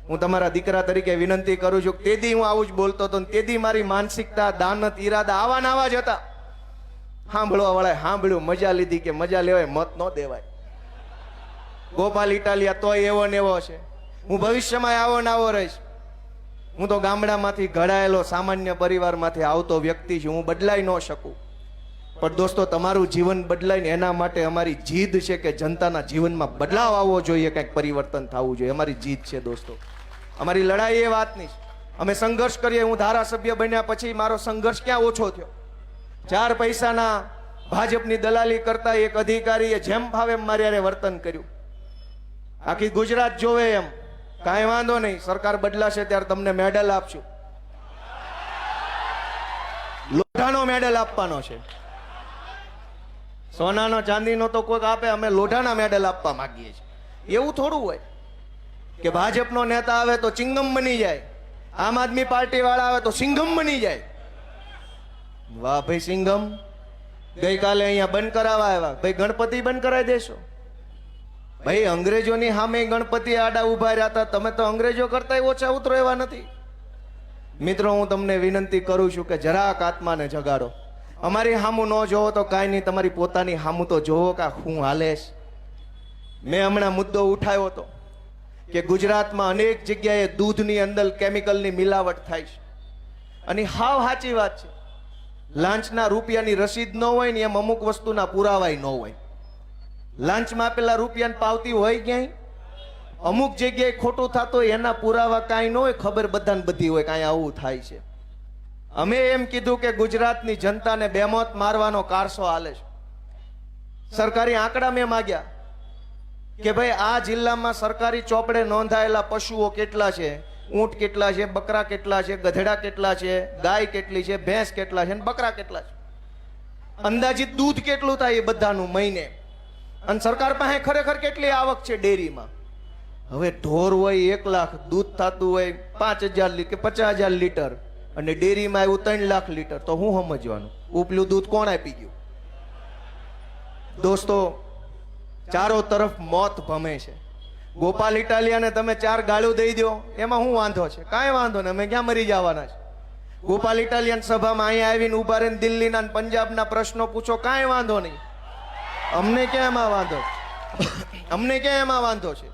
હું તમારા દીકરા તરીકે વિનંતી કરું છું. તેથી હું આવું જ બોલતો હતો, તેથી મારી માનસિકતા, દાનત, ઈરાદા આવા જ હતા. સાંભળવા વાળા સાંભળ્યું, મજા લીધી કે મજા લેવાય, મત ન દેવાય. ગોપાલ ઇટાલિયા તોય એવો ને એવો છે. હું ભવિષ્યમાં આવો ને આવો રહીશ. હું તો ગામડામાંથી ઘડાયેલો સામાન્ય પરિવારમાંથી આવતો વ્યક્તિ છું. હું બદલાઈ ન શકું. પણ દોસ્તો, તમારું જીવન બદલાય ને એના માટે અમારી જીદ છે કે જનતાના જીવનમાં બદલાવ આવવો જોઈએ, કંઈક પરિવર્તન થવું જોઈએ. અમારી જીદ છે દોસ્તો. અમારી લડાઈ એ વાતની છે. અમે સંઘર્ષ કરીએ. હું ધારાસભ્ય બન્યા પછી મારો સંઘર્ષ ક્યાં ઓછો થયો? 4 પૈસાના ભાજપની દલાલી કરતા એક અધિકારીએ જેમ ફાવે એમ મારી હારે વર્તન કર્યું. આખી ગુજરાત જોવે એમ. કાંઈ વાંધો નહીં, સરકાર બદલાશે ત્યારે તમને મેડલ આપશું. લોઢાનો મેડલ આપવાનો છે. સોનાનો ચાંદીનો તો કોઈક આપે, અમે લોઢાના મેડલ આપવા માંગીએ છીએ. એવું થોડું હોય કે ભાજપનો નેતા આવે તો ચિંગમ બની જાય, આમ આદમી પાર્ટી વાળા આવે તો સિંઘમ બની જાય. વાહ ભાઈ સિંઘમ, ગઈકાલે અહીંયા બંધ કરાવવા આવ્યા. ભાઈ ગણપતિ બંધ કરાવી દેશો? ભાઈ અંગ્રેજોની સામે ગણપતિ આડા ઉભા રહ્યા હતા. તમે તો અંગ્રેજો કરતા ઓછા ઉતરો એવા નથી. મિત્રો, હું તમને વિનંતી કરું છું કે જરાક આત્માને જગાડો. અમારી સામું ન જોવો તો કાંઈ નહીં, તમારી પોતાની સામું તો જોવો કે હું હાલેશ. મેં હમણાં મુદ્દો ઉઠાવ્યો હતો કે ગુજરાતમાં અનેક જગ્યાએ દૂધની અંદર કેમિકલની મિલાવટ થાય છે. અને હાવ સાચી વાત છે. લાંચના રૂપિયાની રસીદ ન હોય ને એમ અમુક વસ્તુના પુરાવાય ન હોય. લાંચમાં આપેલા રૂપિયાની પાવતી હોય ક્યાંય? અમુક જગ્યાએ ખોટું થતું હોય એના પુરાવા કાંઈ ન હોય, ખબર બધાને બધી હોય કાંઈ આવું થાય છે. અમે એમ કીધું કે ગુજરાતની જનતાને બેમોત મારવાનો કારસો હાલે છે. સરકારી આંકડા મેં માગ્યા કે ભાઈ આ જિલ્લામાં સરકારી ચોપડે નોંધાયેલા પશુઓ કેટલા છે, ઊંટ કેટલા છે, બકરા કેટલા છે, ગધેડા કેટલા છે, ગાય કેટલી છે, ભેંસ કેટલા છે, બકરા કેટલા છે, અંદાજિત દૂધ કેટલું થાય એ બધાનું મહિને, અને સરકાર પાસે ખરેખર કેટલી આવક છે ડેરીમાં. હવે ઢોર હોય 1 લાખ, દૂધ થતું હોય 5,000 કે 50,000 લીટર, અને ડેરીમાં આવ્યું 3 લાખ લીટર, તો હું સમજવાનું ઉપલું દૂધ કોણ આપી ગયું? દોસ્તો, ચારો તરફ મોત ભમે છે. ગોપાલ ઇટાલિયાને તમે 4 ગાળું દઈ દો, એમાં શું વાંધો છે? કાંઈ વાંધો નહીં, અમે ક્યાં મરી જવાના છે? ગોપાલ ઇટાલિયન સભામાં અહીંયા આવીને ઉભા રહીને દિલ્હીના પંજાબના પ્રશ્નો પૂછો, કાંઈ વાંધો નહીં. અમને ક્યાં એમાં વાંધો? અમને ક્યાં એમાં વાંધો છે?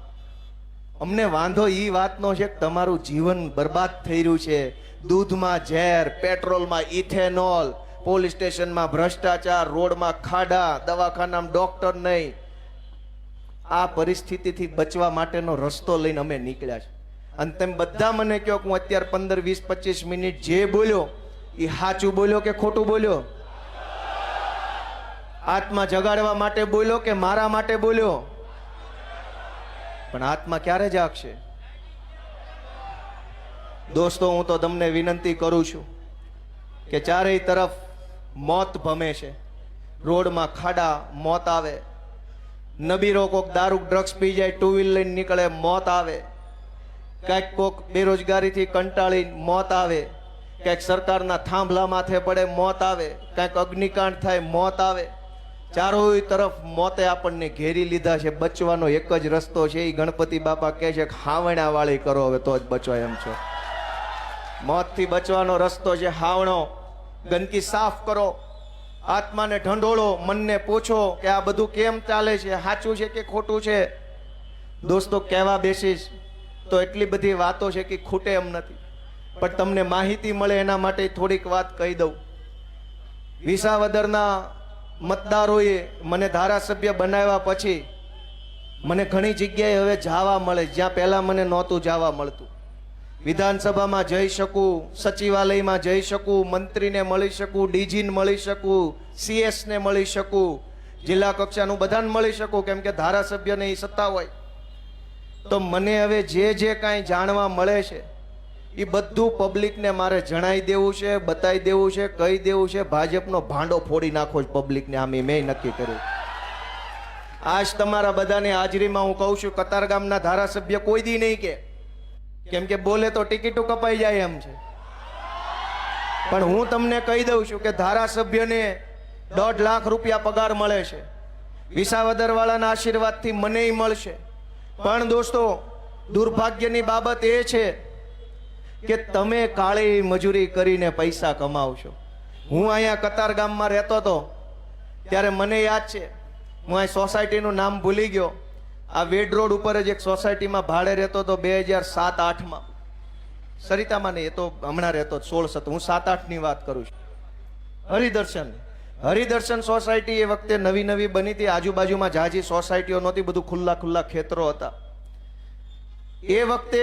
અમને વાંધો એ વાતનો છે કે તમારું જીવન બરબાદ થઈ રહ્યું છે. દૂધમાં ઝેર, પેટ્રોલમાં ઇથેનોલ, પોલીસ સ્ટેશનમાં ભ્રષ્ટાચાર, રોડમાં ખાડા, દવાખાનામાં ડોક્ટર નહીં. આ પરિસ્થિતિથી બચવા માટેનો રસ્તો લઈને અમે નીકળ્યા છે. અને તેમ બધા મને કહો કે હું અત્યારે 15, 20, 25 મિનિટ જે બોલ્યો એ સાચું બોલ્યો કે ખોટું બોલ્યો? આત્મા જગાડવા માટે બોલ્યો કે મારા માટે બોલ્યો? પણ આત્મા ક્યારે જાગશે? દોસ્તો, હું તો તમને વિનંતી કરું છું કે ચારેય તરફ મોત ભમે છે. રોડમાં ખાડા, મોત આવે. નબીરો કોક દારૂ ડ્રગ્સ પી જાય, 2 વ્હીલ લઈને નીકળે, મોત આવે. ક્યાંક કોક બેરોજગારીથી કંટાળી મોત આવે. ક્યાંક સરકારના થાંભલા માથે પડે, મોત આવે. ક્યાંક અગ્નિકાંડ થાય, મોત આવે. ચારોય તરફ મોતે આપણને ઘેરી લીધા છે. બચવાનો એક જ રસ્તો છે. એ ગણપતિ બાપા કહે છે કે હાવણા વાળી કરો, હવે તો જ બચો એમ છો. મોતથી બચવાનો રસ્તો છે હાવણો. ગંદકી સાફ કરો, આત્માને ઢંઢોળો, મનને પૂછો કે આ બધું કેમ ચાલે છે, સાચું છે કે ખોટું છે. દોસ્તો, કહેવા બેસીશ તો એટલી બધી વાતો છે કે ખૂટે એમ નથી, પણ તમને માહિતી મળે એના માટે થોડીક વાત કહી દઉં. વિસાવદરના મતદારોએ મને ધારાસભ્ય બનાવ્યા પછી મને ઘણી જગ્યાએ હવે જવા મળે, જ્યાં પહેલા મને નહોતું જવા મળતું. વિધાનસભામાં જઈ શકું, સચિવાલયમાં જઈ શકું, મંત્રીને મળી શકું, ડીજીને મળી શકું, CS ને મળી શકું, જિલ્લા કક્ષાનું બધાને મળી શકું, કેમ કે ધારાસભ્યને એ સત્તા હોય. તો મને હવે જે કાંઈ જાણવા મળે છે એ બધું પબ્લિકને મારે જણાવી દેવું છે, બતાવી દેવું છે, કહી દેવું છે. ભાજપનો ભાંડો ફોડી નાખો છે પબ્લિકને, આમ મેં નક્કી કર્યું. આજ તમારા બધાની હાજરીમાં હું કહું છું, કતારગામના ધારાસભ્ય કોઈ દી નહીં કે, કેમ કે બોલે તો ટિકિટો કપાઈ જાય એમ છે. પણ હું તમને કહી દઉં છું કે ધારાસભ્યને 1.5 લાખ રૂપિયા પગાર મળે છે. વિસાવદર વાળાના આશીર્વાદથી મને મળશે. પણ દોસ્તો, દુર્ભાગ્યની બાબત એ છે કે તમે કાળી મજૂરી કરીને પૈસા કમાવશો. હું અહીંયા કતારગામમાં રહેતો હતો ત્યારે મને યાદ છે, હું આ સોસાયટીનું નામ ભૂલી ગયો, આ વેડ રોડ ઉપર જ એક સોસાયટીમાં ભાડે રહેતો હતો 2007-8માં. સરિતામાં નહીં, એ તો હમણાં રહેતો 16-17, હું 7-8ની વાત કરું છું. હરિદર્શન સોસાયટી એ વખતે નવી બની હતી, આજુબાજુમાં જાજી સોસાયટીઓ નહોતી, બધું ખુલ્લા ખેતરો હતા. એ વખતે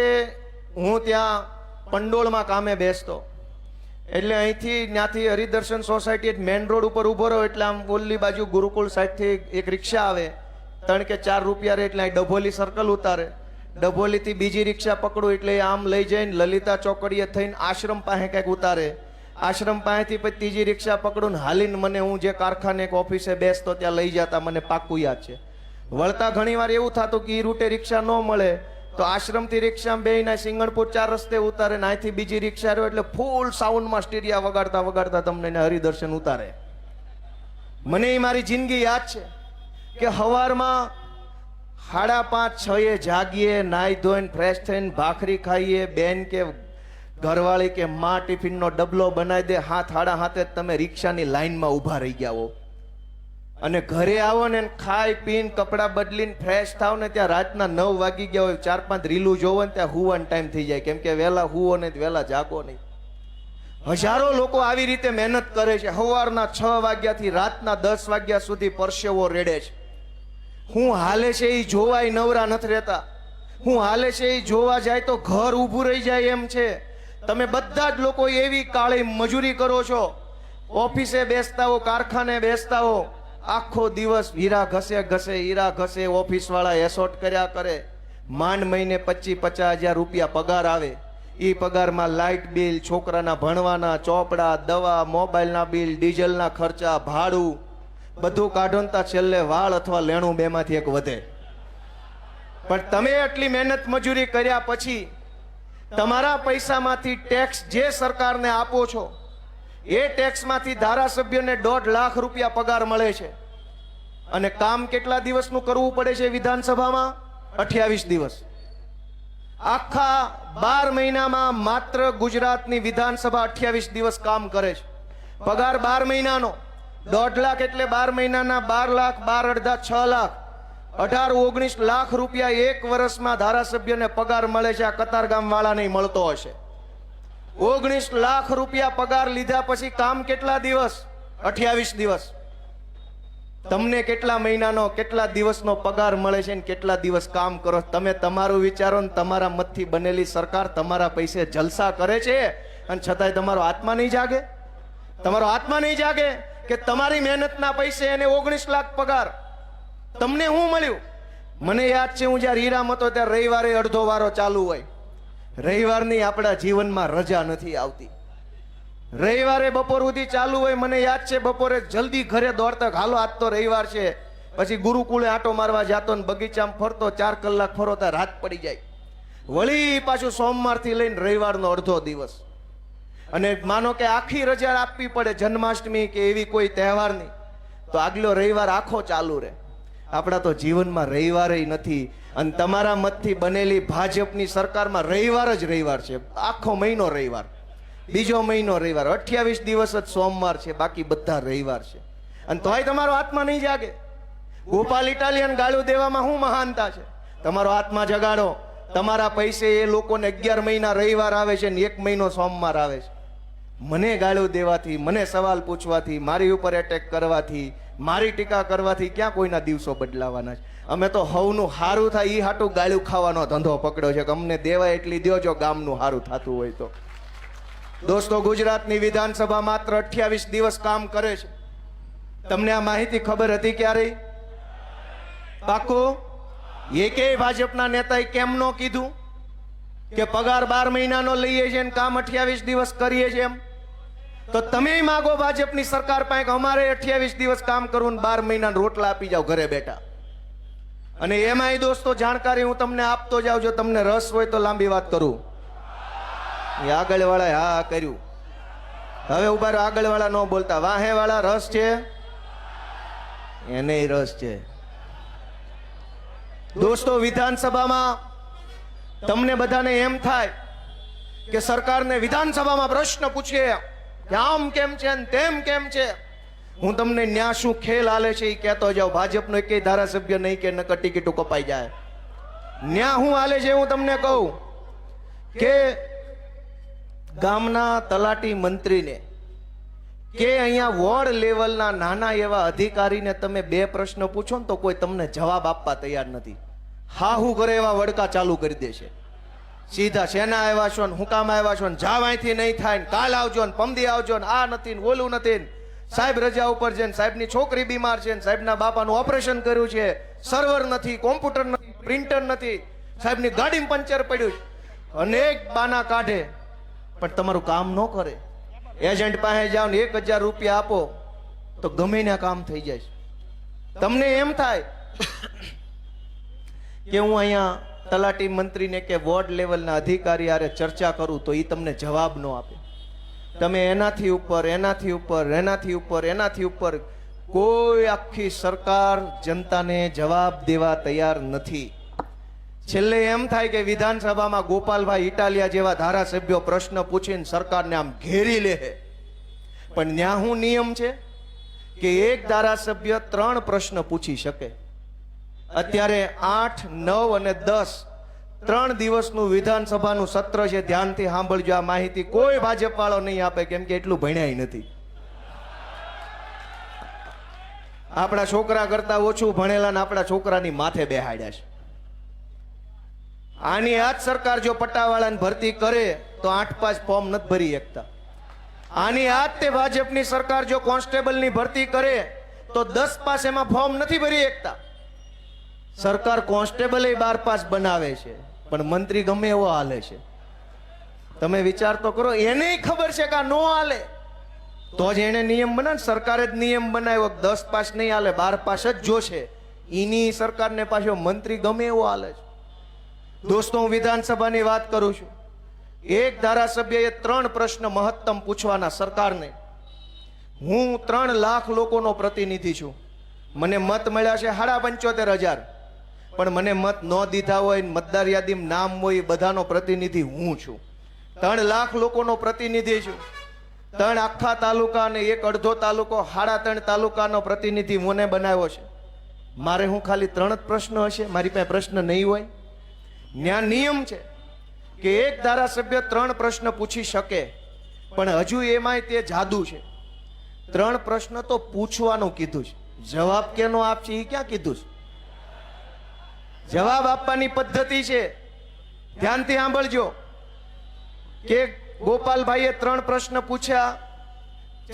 હું ત્યાં પંડોળમાં કામે બેસતો, એટલે અહીંથી ત્યાંથી હરિદર્શન સોસાયટી મેઇન રોડ ઉપર ઉભો રહ્યો એટલે આમ ઓલી બાજુ ગુરુકુળ સાઈડથી એક રિક્ષા આવે, 3 કે 4 રૂપિયા રે, એટલે અહીં ડભોલી સર્કલ ઉતારે, ડભોલીથી બીજી રિક્ષા પકડું એટલે આમ લઈ જઈને લલિતા ચોકડીએ થઈને આશ્રમ પાસે કંઈક ઉતારે, આશ્રમ પાસેથી પછી ત્રીજી રિક્ષા પકડું ને હાલીને મને હું જે કારખાને એક ઓફિસે બેસતો ત્યાં લઈ જતા, મને પાક્કું યાદ છે. વળતા ઘણીવાર એવું થતું કે એ રૂટે રિક્ષા ન મળે તો આશ્રમથી રિક્ષામાં બેહીને સિંગણપુર 4 રસ્તે ઉતારે ને અહીંથી બીજી રિક્ષા રહ્યો એટલે ફૂલ સાઉન્ડમાં સ્ટીરિયા વગાડતા તમને એને હરિદર્શન ઉતારે. મને એ મારી જિંદગી યાદ છે કે સવારમાં 5:30-6 જાગીએ, નાઈ ધોઈને ફ્રેશ થઈને ભાખરી ખાઈએ, બેન કે ઘરવાળી કે માં ટિફિનનો ડબલો બનાવી દે, 7:30 તમે રિક્ષાની લાઈનમાં ઊભા રહી ગયા હો અને ઘરે આવો ને ખાઈ પીને કપડાં બદલીને ફ્રેશ થાવ ને ત્યાં રાતના 9 વાગી ગયા હોય, 4-5 રીલું જોવો ને ત્યાં હુવાનો ટાઈમ થઈ જાય, કેમ કે વહેલા હુવો ને વહેલા જાગો નહીં. હજારો લોકો આવી રીતે મહેનત કરે છે, સવારના 6 વાગ્યાથી રાતના 10 વાગ્યા સુધી પરસેવો રેડે છે. હું હાલે છે એ જોવાય નવરા નથી રહેતા, હું હાલે છે એ જોવા જાય તો ઘર ઊભું રહી જાય એમ છે. તમે બધા જ લોકો એવી કાળી મજૂરી કરો છો, ઓફિસે બેસતા હો, કારખાને બેસતા હો, આખો દિવસ હીરા ઘસે હીરા ઘસે, ઓફિસ વાળા એસોટ કર્યા કરે, માંડ મહિને 25-50 હજાર રૂપિયા પગાર આવે. એ પગારમાં લાઇટ બિલ, છોકરાના ભણવાના ચોપડા, દવા, મોબાઈલના બિલ, ડીઝલના ખર્ચા, ભાડું બધું કાઢોનતા છેલ્લે વાળ અથવા લેણું બેમાંથી એક વધે. પણ તમે એટલી મહેનત મજૂરી કર્યા પછી તમારા પૈસામાંથી ટેક્સ જે સરકારને આપો છો એ ટેક્સમાંથી ધારાસભ્યને 1.5 લાખ રૂપિયા પગાર મળે છે. અને કામ કેટલા દિવસનું કરવું પડે છે વિધાનસભામાં? 28 દિવસ. આખા 12 મહિનામાં માત્ર ગુજરાતની વિધાનસભા 28 દિવસ કામ કરે છે. પગાર 12 મહિનાનો 1.5 લાખ એટલે 12 મહિનાના 12 લાખ, 12 અડધા 6 લાખ, 18-19 લાખ રૂપિયા એક વર્ષમાં ધારાસભ્યને પગાર મળે છે. આ કતારગામ વાળાને મળતો હશે. 19 લાખ રૂપિયા પગાર લીધા પછી કામ કેટલા દિવસ? 28 દિવસ. તમને કેટલા મહિનાનો કેટલા દિવસનો પગાર મળે છે ને કેટલા દિવસ કામ કરો? તમે તમારું વિચારો ને તમારા મતથી બનેલી સરકાર તમારા પૈસે જલસા કરે છે અને છતાંય તમારો આત્મા નહીં જાગે? તમારો આત્મા નહીં જાગે કે તમારી મહેનતના પૈસે એને 19 લાખ પગાર, તમને શું મળ્યું? મને યાદ છે હું જ્યારે હીરામાં હતો ત્યારે રવિવારે અડધો વારો ચાલુ હોય. રવિવારની આપણા જીવનમાં રજા નથી આવતી. રવિવારે બપોર સુધી ચાલુ હોય. મને યાદ છે બપોરે જલ્દી ઘરે દોડતા, હાલો આજ તો રવિવાર છે, પછી ગુરુકુળે આંટો મારવા જાતો ને બગીચામાં ફરતો, 4 કલાક ફરો ત્યાં રાત પડી જાય. વળી પાછું સોમવારથી લઈને રવિવારનો અડધો દિવસ. અને માનો કે આખી રજા આપવી પડે જન્માષ્ટમી કે એવી કોઈ તહેવારની, તો આગલો રવિવાર આખો ચાલુ રહે. આપણા તો જીવનમાં રવિવારે નથી. અને તમારા મતથી બનેલી ભાજપની સરકારમાં રવિવાર જ રવિવાર છે. આખો મહિનો રવિવાર, બીજો મહિનો રવિવાર, 28 દિવસ જ સોમવાર છે, બાકી બધા રવિવાર છે. અને તોય તમારો આત્મા નહીં જાગે. ગોપાલ ઇટાલિયન ગાળું દેવામાં શું મહાનતા છે? તમારો આત્મા જગાડો. તમારા પૈસે એ લોકોને 11 મહિના રવિવાર આવે છે ને 1 મહિનો સોમવાર આવે છે. મને ગાળું દેવાથી, મને સવાલ પૂછવાથી, મારી ઉપર એટેક કરવાથી, મારી ટીકા કરવાથી ક્યાં કોઈના દિવસો બદલાવાના છે? અમે તો હવનું હારું થાય એ હાટું ગાળું ખાવાનો ધંધો પકડ્યો છે કે અમને દેવા એટલી દો જો ગામનું હારું થતું હોય તો. દોસ્તો, ગુજરાતની વિધાનસભા માત્ર 28 દિવસ કામ કરે છે. તમને આ માહિતી ખબર હતી ક્યારે? પાકું? એકેય ભાજપના નેતાએ કેમ ન કીધું કે પગાર 12 મહિનાનો લઈએ છીએ ને કામ 28 દિવસ કરીએ છીએ એમ? તો તમે માગો ભાજપની સરકાર પાસે કે અમારે 28 દિવસ કામ કરવું ને 12 મહિના રોટલા આપી જાવ ઘરે બેઠા. અને એમાંય દોસ્તો જાણકારી હું તમને આપતો જાઉં, જો તમને રસ હોય તો લાંબી વાત કરું. આગળ વાળા હા કર્યું. હવે ઉભા રહો, આગળ વાળા ન બોલતા. વાહે વાળા રસ છે, એને રસ છે. દોસ્તો, વિધાનસભામાં તમને બધાને એમ થાય કે સરકારને વિધાનસભામાં પ્રશ્ન પૂછીએ કે આમ કેમ છે ને તેમ કેમ છે, હું તમને ન્યા શું ખેલ હાલે છે એ કહેતો જાઉં. ભાજપનો એકેય ધારાસભ્ય નહીં કે નકર ટિકિટો કપાઈ જાય. ન્યા શું હાલે છે હું તમને કહું કે ગામના તલાટી મંત્રીને કે અહીંયા વોર્ડ લેવલના નાના એવા અધિકારીને તમે 2 પ્રશ્ન પૂછો ને તો કોઈ તમને જવાબ આપવા તૈયાર નથી. હાહુ કરે એવા વડકા ચાલુ કરી દેશે. સીધા શેના આવ્યા છો ને હું કામ આવ્યા છો ને જાવ અહીંથી નહીં થાય ને કાલ આવજો ને પમદી આવજો ને આ નથી ને ઓલું નથી ને સાહેબ રજા ઉપર છે ને સાહેબની છોકરી બીમાર છે ને સાહેબના બાપાનું ઓપરેશન કર્યું છે, સર્વર નથી, કોમ્પ્યુટર નથી, પ્રિન્ટર નથી, સાહેબની ગાડીમાં પંચર પડ્યું છે. અનેક બાના કાઢે પણ તમારું કામ ન કરે. એજન્ટ પાસે જાઓ ને 1000 રૂપિયા આપો તો ગમે ના કામ થઈ જાય. તમને એમ થાય કે હું અહીંયા તલાટી મંત્રીને કે વોર્ડ લેવલના અધિકારી આરે ચર્ચા કરું તો એ તમને જવાબ ન આપે. તમે એનાથી ઉપર એનાથી ઉપર એનાથી ઉપર એનાથી ઉપર કોઈ આખી સરકાર જનતાને જવાબ દેવા તૈયાર નથી. છેલ્લે એમ થાય કે વિધાનસભામાં ગોપાલભાઈ ઇટાલિયા જેવા ધારાસભ્યો પ્રશ્ન પૂછીને સરકારને આમ ઘેરી લે. પણ ન્યા શું નિયમ છે કે એક ધારાસભ્ય 3 પ્રશ્ન પૂછી શકે. અત્યારે 8, 9 અને 10 3 દિવસનું વિધાનસભાનું સત્ર છે. ધ્યાનથી સાંભળજો આ માહિતી. કોઈ ભાજપ વાળો નહીં આપે કેમ કે એટલું ભણ્યા નથી. આપણા છોકરા કરતા ઓછું ભણેલા ને આપણા છોકરાની માથે બેહાડ્યા છે. આની આ જ સરકાર જો પટ્ટાવાળાને ભરતી કરે તો 8-5 ફોર્મ નથી ભરી શકતા. આની આ જ તે ભાજપની સરકાર જો કોન્સ્ટેબલની ભરતી કરે તો 10 પાસ એમાં ફોર્મ નથી ભરી શકતા. સરકાર કોન્સ્ટેબલ 12 પાસ બનાવે છે પણ મંત્રી ગમે એવો હાલે છે. તમે વિચાર તો કરો. એને ખબર છે કે આ નો હાલે તો જ એને નિયમ બનાવે. સરકારે જ નિયમ બનાવ્યો 10 પાસ નહીં હાલે, 12 પાસ જ જોશે. એની સરકારને પાછો મંત્રી ગમે એવો હાલે છે. દોસ્તો, હું વિધાનસભાની વાત કરું છું. એક ધારાસભ્યએ 3 પ્રશ્ન મહત્તમ પૂછવાના સરકારને. હું 3 લાખ લોકોનો પ્રતિનિધિ છું. મને મત મળ્યા છે 75,000. પણ મને મત ન દીધા હોય, મતદાર યાદીમાં નામ હોય, એ બધાનો પ્રતિનિધિ હું છું. 3 લાખ લોકોનો પ્રતિનિધિ છું. 3 આખા તાલુકા અને 1 અડધો તાલુકો, 3.5 તાલુકાનો પ્રતિનિધિ મને બનાવ્યો છે. મારે હું ખાલી 3 જ પ્રશ્ન હશે? મારી પાસે પ્રશ્ન નહીં હોય? ન્યા નિયમ છે કે એક ધારાસભ્ય 3 પ્રશ્ન પૂછી શકે પણ હજુ એમાંય તે જાદુ છે. 3 પ્રશ્ન તો પૂછવાનું કીધું છે, જવાબ કેનો આપશે એ ક્યાં કીધું છે? જવાબ આપવાની પદ્ધતિ છે. ધ્યાનથી સાંભળજો કે ગોપાલભાઈએ 3 પ્રશ્ન પૂછ્યા,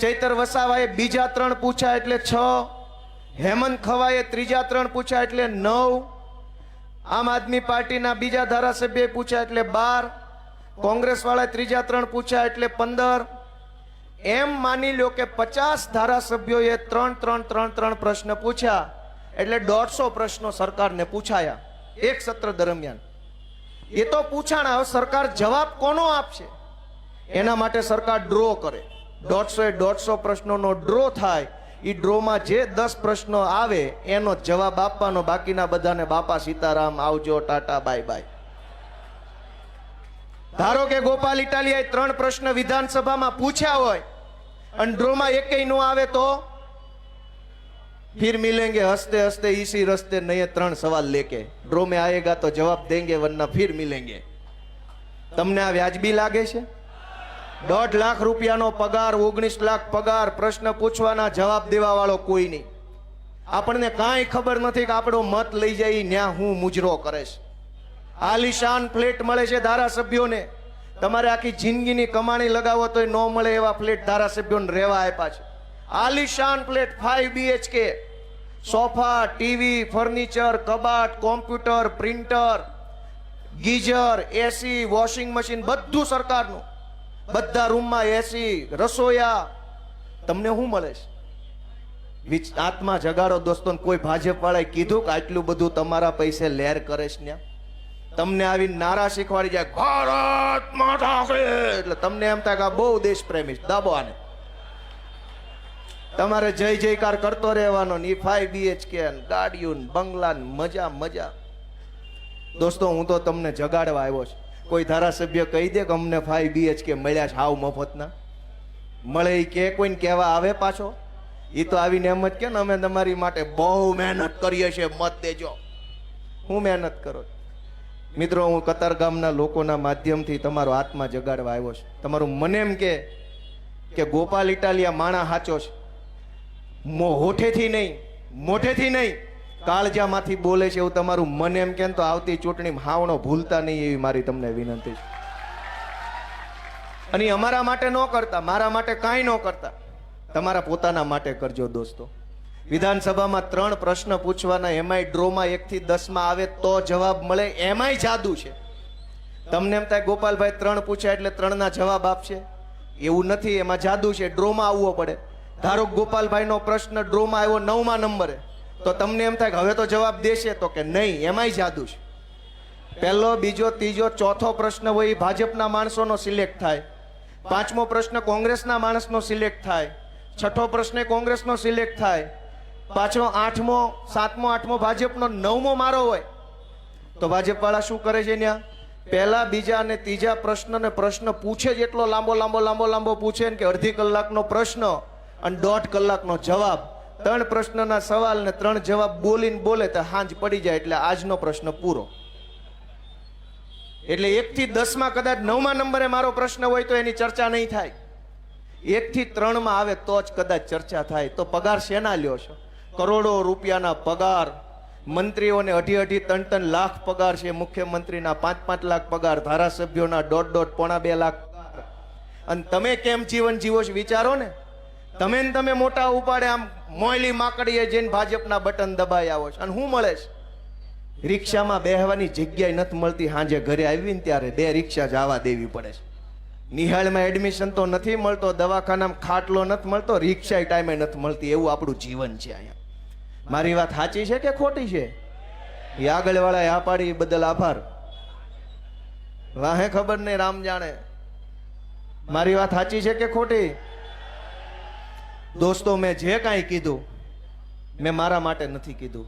ચૈતર વસાવાએ બીજા 3 પૂછ્યા એટલે 6, હેમંત ખવાએ ત્રીજા 3 પૂછ્યા એટલે 9, આમ આદમી પાર્ટીના બીજા ધારાસભ્યએ પૂછ્યા એટલે 12, કોંગ્રેસ વાળાએ ત્રીજા 3 પૂછ્યા એટલે 15. એમ માની લો કે 50 ધારાસભ્યોએ 3 પ્રશ્ન પૂછ્યા એટલે 150 પ્રશ્નો સરકારને પૂછાયા એક સત્ર દરમિયાન. એ તો પૂછાણા. હવે સરકાર જવાબ કોનો આપશે? એના માટે સરકાર ડ્રો કરે. 150 પ્રશ્નોનો ડ્રો થાય. એ ડ્રોમાં જે 10 પ્રશ્નો આવે એનો જવાબ આપવાનો, બાકીના બધાને બાપા સીતારામ, આવજો, ટાટા, બાય બાય. ધારો કે ગોપાલ ઇટાલિયાએ 3 પ્રશ્ન વિધાનસભામાં પૂછ્યા હોય અને ડ્રોમાં એકેય નો આવે તો फिर मिलेंगे हंसते हंसते इसी रस्ते नए 3 सवाल लेके ड्रो में आएगा तो जवाब देंगे वरना फिर मिलेंगे. તમને આ વ્યાજબી લાગે છે? 1.5 લાખ રૂપિયાનો પગાર, 19 લાખ પગાર, પ્રશ્ન પૂછવાના, જવાબ દેવા વાળો કોઈ નહીં. આપણને કાંઈ ખબર નથી કે આપણો મત લઈ જાય ન્યા હું મુજરો કરે છે. આલિશાન ફ્લેટ મળે છે ધારાસભ્યોને. તમારે આખી જિંદગીની કમાણી લગાવો તોય ન મળે એવા ફ્લેટ ધારાસભ્યોને રહેવા આપ્યા છે. આલિશાન flat 5 BHK, sofa, TV, furniture, કબાટ, computer, printer, geyser, AC, washing machine, બધું સરકારનું. બધા રૂમમાં એસી, રસોયા. તમને શું મળે છે? આત્મા જગાડો દોસ્તો. કોઈ ભાજપ વાળાએ કીધું કે આટલું બધું તમારા પૈસે લેર કરે છે ને? તમને આવી નારા શીખવાડી જાય ભારત માતા કી, એટલે તમને એમ થાય કે આ બહુ દેશ પ્રેમી છે. દાબો આને. તમારે જય જયકાર કરતો રહેવાનો ને 5 BHK ગાડીઓ, બંગલા, મજા મજા. દોસ્તો, હું તો તમને જગાડવા આવ્યો છું. કોઈ ધારાસભ્ય કહી દે કે અમને 5 BHK મળ્યા છે હાવ મફતના? મળે એ કે કોઈને કહેવા આવે પાછો? એ તો આવીને એમ જ કે ને અમે તમારી માટે બહુ મહેનત કરીએ છીએ, મત દેજો. હું મહેનત કરો? મિત્રો, હું કતારગામના લોકોના માધ્યમથી તમારો આત્મા જગાડવા આવ્યો છું. તમારું મને એમ કે ગોપાલ ઇટાલિયા માણા હાચો છે, હોઠેથી નહીં, મોઢેથી નહીં, કાળજામાંથી બોલે છે એવું તમારું મને એમ કે તો આવતી ચૂંટણીમાં હાવણો ભૂલતા નહીં એવી મારી તમને વિનંતી છે. અને અમારા માટે ન કરતા, મારા માટે કાંઈ ન કરતા, તમારા પોતાના માટે કરજો દોસ્તો. વિધાનસભામાં 3 પ્રશ્ન પૂછવાના, એમાંય ડ્રોમાં 1 થી 10 માં આવે તો જવાબ મળે, એમાંય જાદુ છે. તમને એમ થાય ગોપાલભાઈ 3 પૂછ્યા એટલે 3 ના જવાબ આપશે, એવું નથી, એમાં જાદુ છે. ડ્રોમાં આવવો પડે. ધારો ગોપાલભાઈનો પ્રશ્ન ડ્રોમાં આવ્યો 9મા નંબરે, તો તમને એમ થાય કે હવે તો જવાબ દેશે, તો કે નહીં, એમાંય જાદુ છે. પહેલો, બીજો, ત્રીજો, ચોથો પ્રશ્ન હોય એ ભાજપના માણસોનો સિલેક્ટ થાય, 5મો પ્રશ્ન કોંગ્રેસના માણસનો સિલેક્ટ થાય, 6થો પ્રશ્ન કોંગ્રેસનો સિલેક્ટ થાય, પાછો 8મો, 7મો, 8મો ભાજપનો, 9મો મારો હોય. તો ભાજપવાળા શું કરે છે ત્યાં? પહેલા, બીજા અને ત્રીજા પ્રશ્ન પૂછે જ એટલો લાંબો પૂછે ને કે અડધી કલાકનો પ્રશ્ન અને 1.5 કલાકનો જવાબ. 3 પ્રશ્નના સવાલ ને 3 જવાબ બોલે તો હાંજ પડી જાય એટલે આજનો પ્રશ્ન પૂરો. એટલે 1 થી 10 માં કદાચ 9મા નંબરે મારો પ્રશ્ન હોય તો એની ચર્ચા નહીં થાય. 1 થી 3 માં આવે તો જ કદાચ ચર્ચા થાય. તો પગાર શેના લ્યો છો? કરોડો રૂપિયાના પગાર, મંત્રીઓને 2.5, 3 લાખ પગાર છે, મુખ્યમંત્રીના 5 લાખ પગાર, ધારાસભ્યોના 1.5, 2 લાખ પગાર. અને તમે કેમ જીવન જીવો છો વિચારો ને. તમે મોટા ઉપાડે આમ મોયલી માકડીએ જઈને ભાજપના બટન દબાઈ આવો છો, અને શું મળે છે? રિક્ષામાં બેહવાની જગ્યાએ નથી મળતી. સાંજે ઘરે આવીને ત્યારે 2 રિક્ષા જવા દેવી પડે છે. નિહાળમાં એડમિશન તો નથી મળતો, દવાખાનામાં ખાટલો નથી મળતો, રિક્ષા ટાઈમે નથી મળતી. એવું આપણું જીવન છે અહીંયા. મારી વાત સાચી છે કે ખોટી છે? એ આગળવાળાએ આ પાડી એ બદલ આભાર. વાહે ખબર નહીં, રામ જાણે. મારી વાત સાચી છે કે ખોટી? દોસ્તો, મેં જે કાંઈ કીધું મેં મારા માટે નથી કીધું,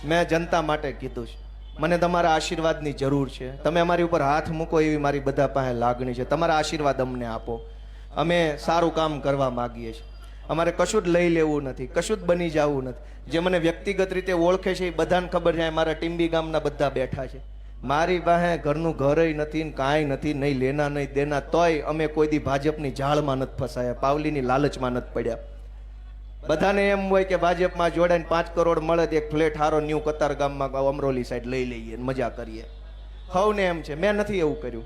મેં જનતા માટે કીધું છે. મને તમારા આશીર્વાદની જરૂર છે. તમે અમારી ઉપર હાથ મૂકો એવી મારી બધા પાસે લાગણી છે. તમારા આશીર્વાદ અમને આપો. અમે સારું કામ કરવા માગીએ છીએ. અમારે કશું જ લઈ લેવું નથી, કશું જ બની જવું નથી. જે મને વ્યક્તિગત રીતે ઓળખે છે એ બધાને ખબર છે. મારા ટીંબી ગામના બધા બેઠા છે. મારી પાસે ઘરનું ઘરય નથી ને કાંઈ નથી, નહીં લેના નહીં દેના, તોય અમે કોઈ દી ભાજપની જાળમાં નથી ફસાયા, પાવલીની લાલચમાં નથી પડ્યા. બધાને એમ હોય કે ભાજપમાં જોડાઈને 5 કરોડ મળે તો એક ફ્લેટ હારો ન્યૂ કતારગામમાં અમરોલી સાઈડ લઈ લઈએ, મજા કરીએ. હવને એમ છે. મેં નથી એવું કર્યું.